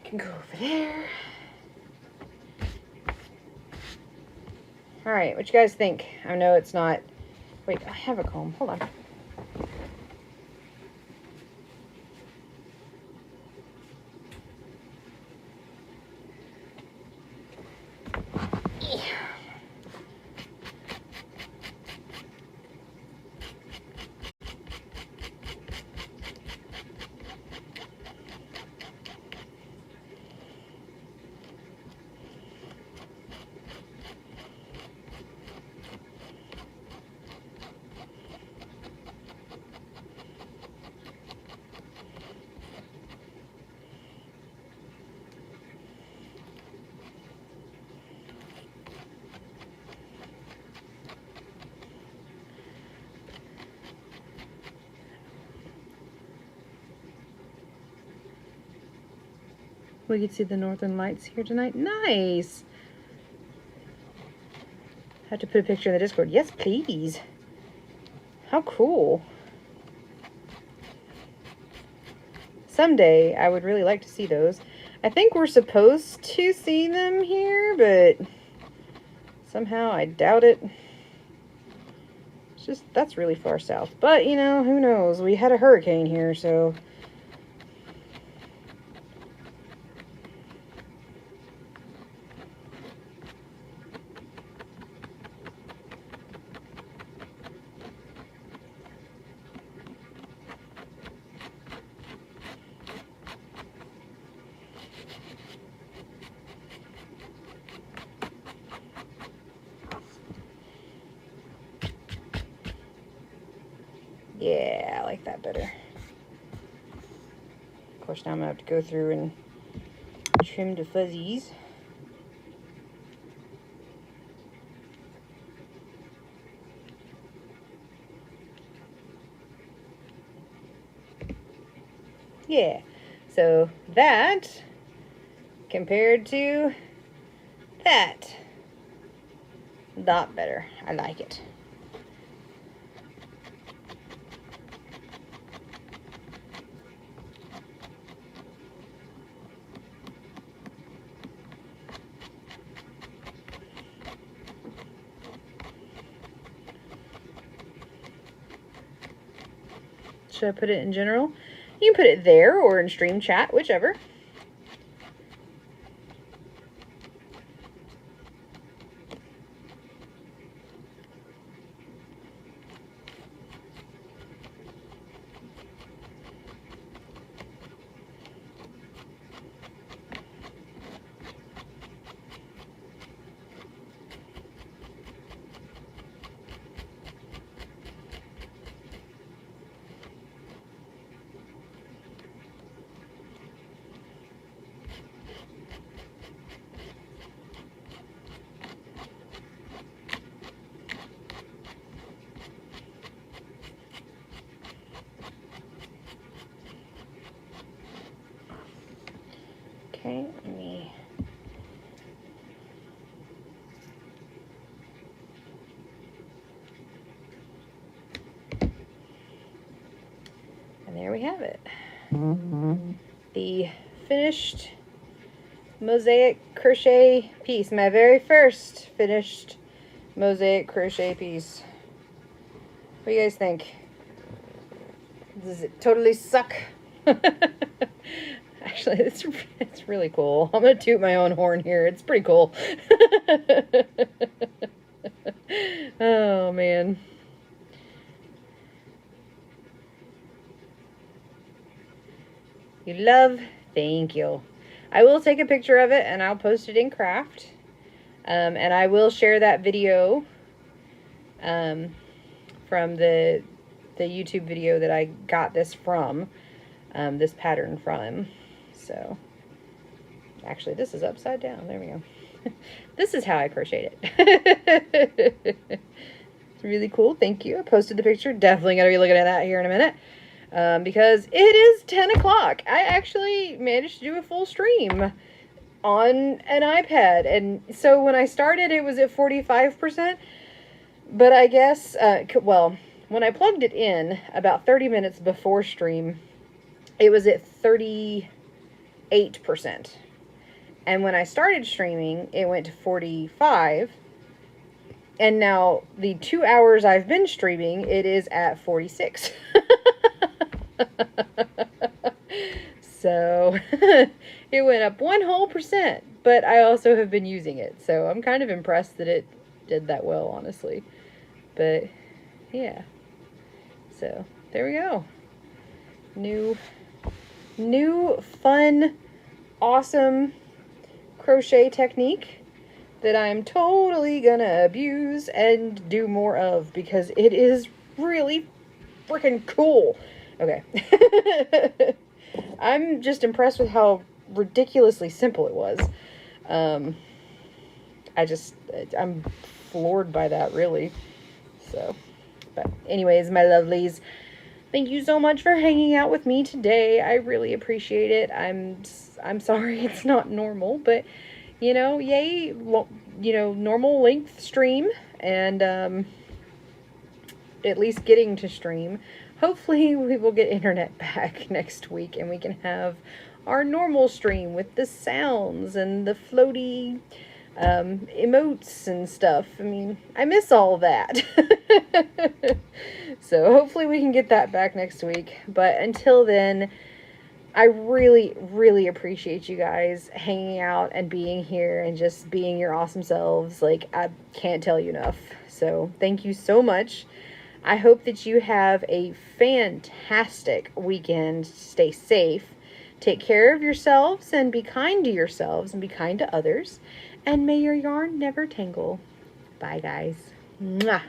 can go over there. All right, what you guys think? I know it's not... Wait, I have a comb. Hold on. We could see the northern lights here tonight. Nice. Have to put a picture in the Discord. Yes, please. How cool. Someday, I would really like to see those. I think we're supposed to see them here, but somehow I doubt it. It's just, that's really far south. But, you know, who knows? We had a hurricane here, so... Yeah, I like that better. Of course, now I'm going to have to go through and trim the fuzzies. Yeah, so that compared to that, a lot better. I like it. Should I put it in general? You can put it there or in stream chat, whichever. Okay, let me... And there we have it. The finished mosaic crochet piece. My very first finished mosaic crochet piece. What do you guys think? Does it totally suck? Actually, it's really cool. I'm gonna toot my own horn here. It's pretty cool. Oh man. You love? Thank you. I will take a picture of it and I'll post it in Craft. And I will share that video from the YouTube video that I got this from, this pattern from. So, actually, this is upside down. There we go. This is how I crocheted it. It's really cool. Thank you. I posted the picture. Definitely going to be looking at that here in a minute. Because it is 10 o'clock. I actually managed to do a full stream on an iPad. And so when I started, it was at 45%. But I guess, well, when I plugged it in about 30 minutes before stream, it was at 38%. And when I started streaming, it went to 45. And now the 2 hours I've been streaming, it is at 46. So it went up 1% but I also have been using it, so I'm kind of impressed that it did that well, honestly. But yeah, so there we go. New fun, awesome crochet technique that I'm totally gonna abuse and do more of because it is really freaking cool. Okay. I'm just impressed with how ridiculously simple it was. I'm floored by that, really. So, but anyways, my lovelies, thank you so much for hanging out with me today. I really appreciate it. I'm sorry it's not normal, but you know, yay, normal length stream, and at least getting to stream. Hopefully we will get internet back next week and we can have our normal stream with the sounds and the floaty emotes and stuff. I mean, I miss all that. So hopefully we can get that back next week. But until then, I really, really appreciate you guys hanging out and being here and just being your awesome selves. Like, I can't tell you enough. So thank you so much. I hope that you have a fantastic weekend. Stay safe. Take care of yourselves and be kind to yourselves and be kind to others. And may your yarn never tangle. Bye, guys. Mwah.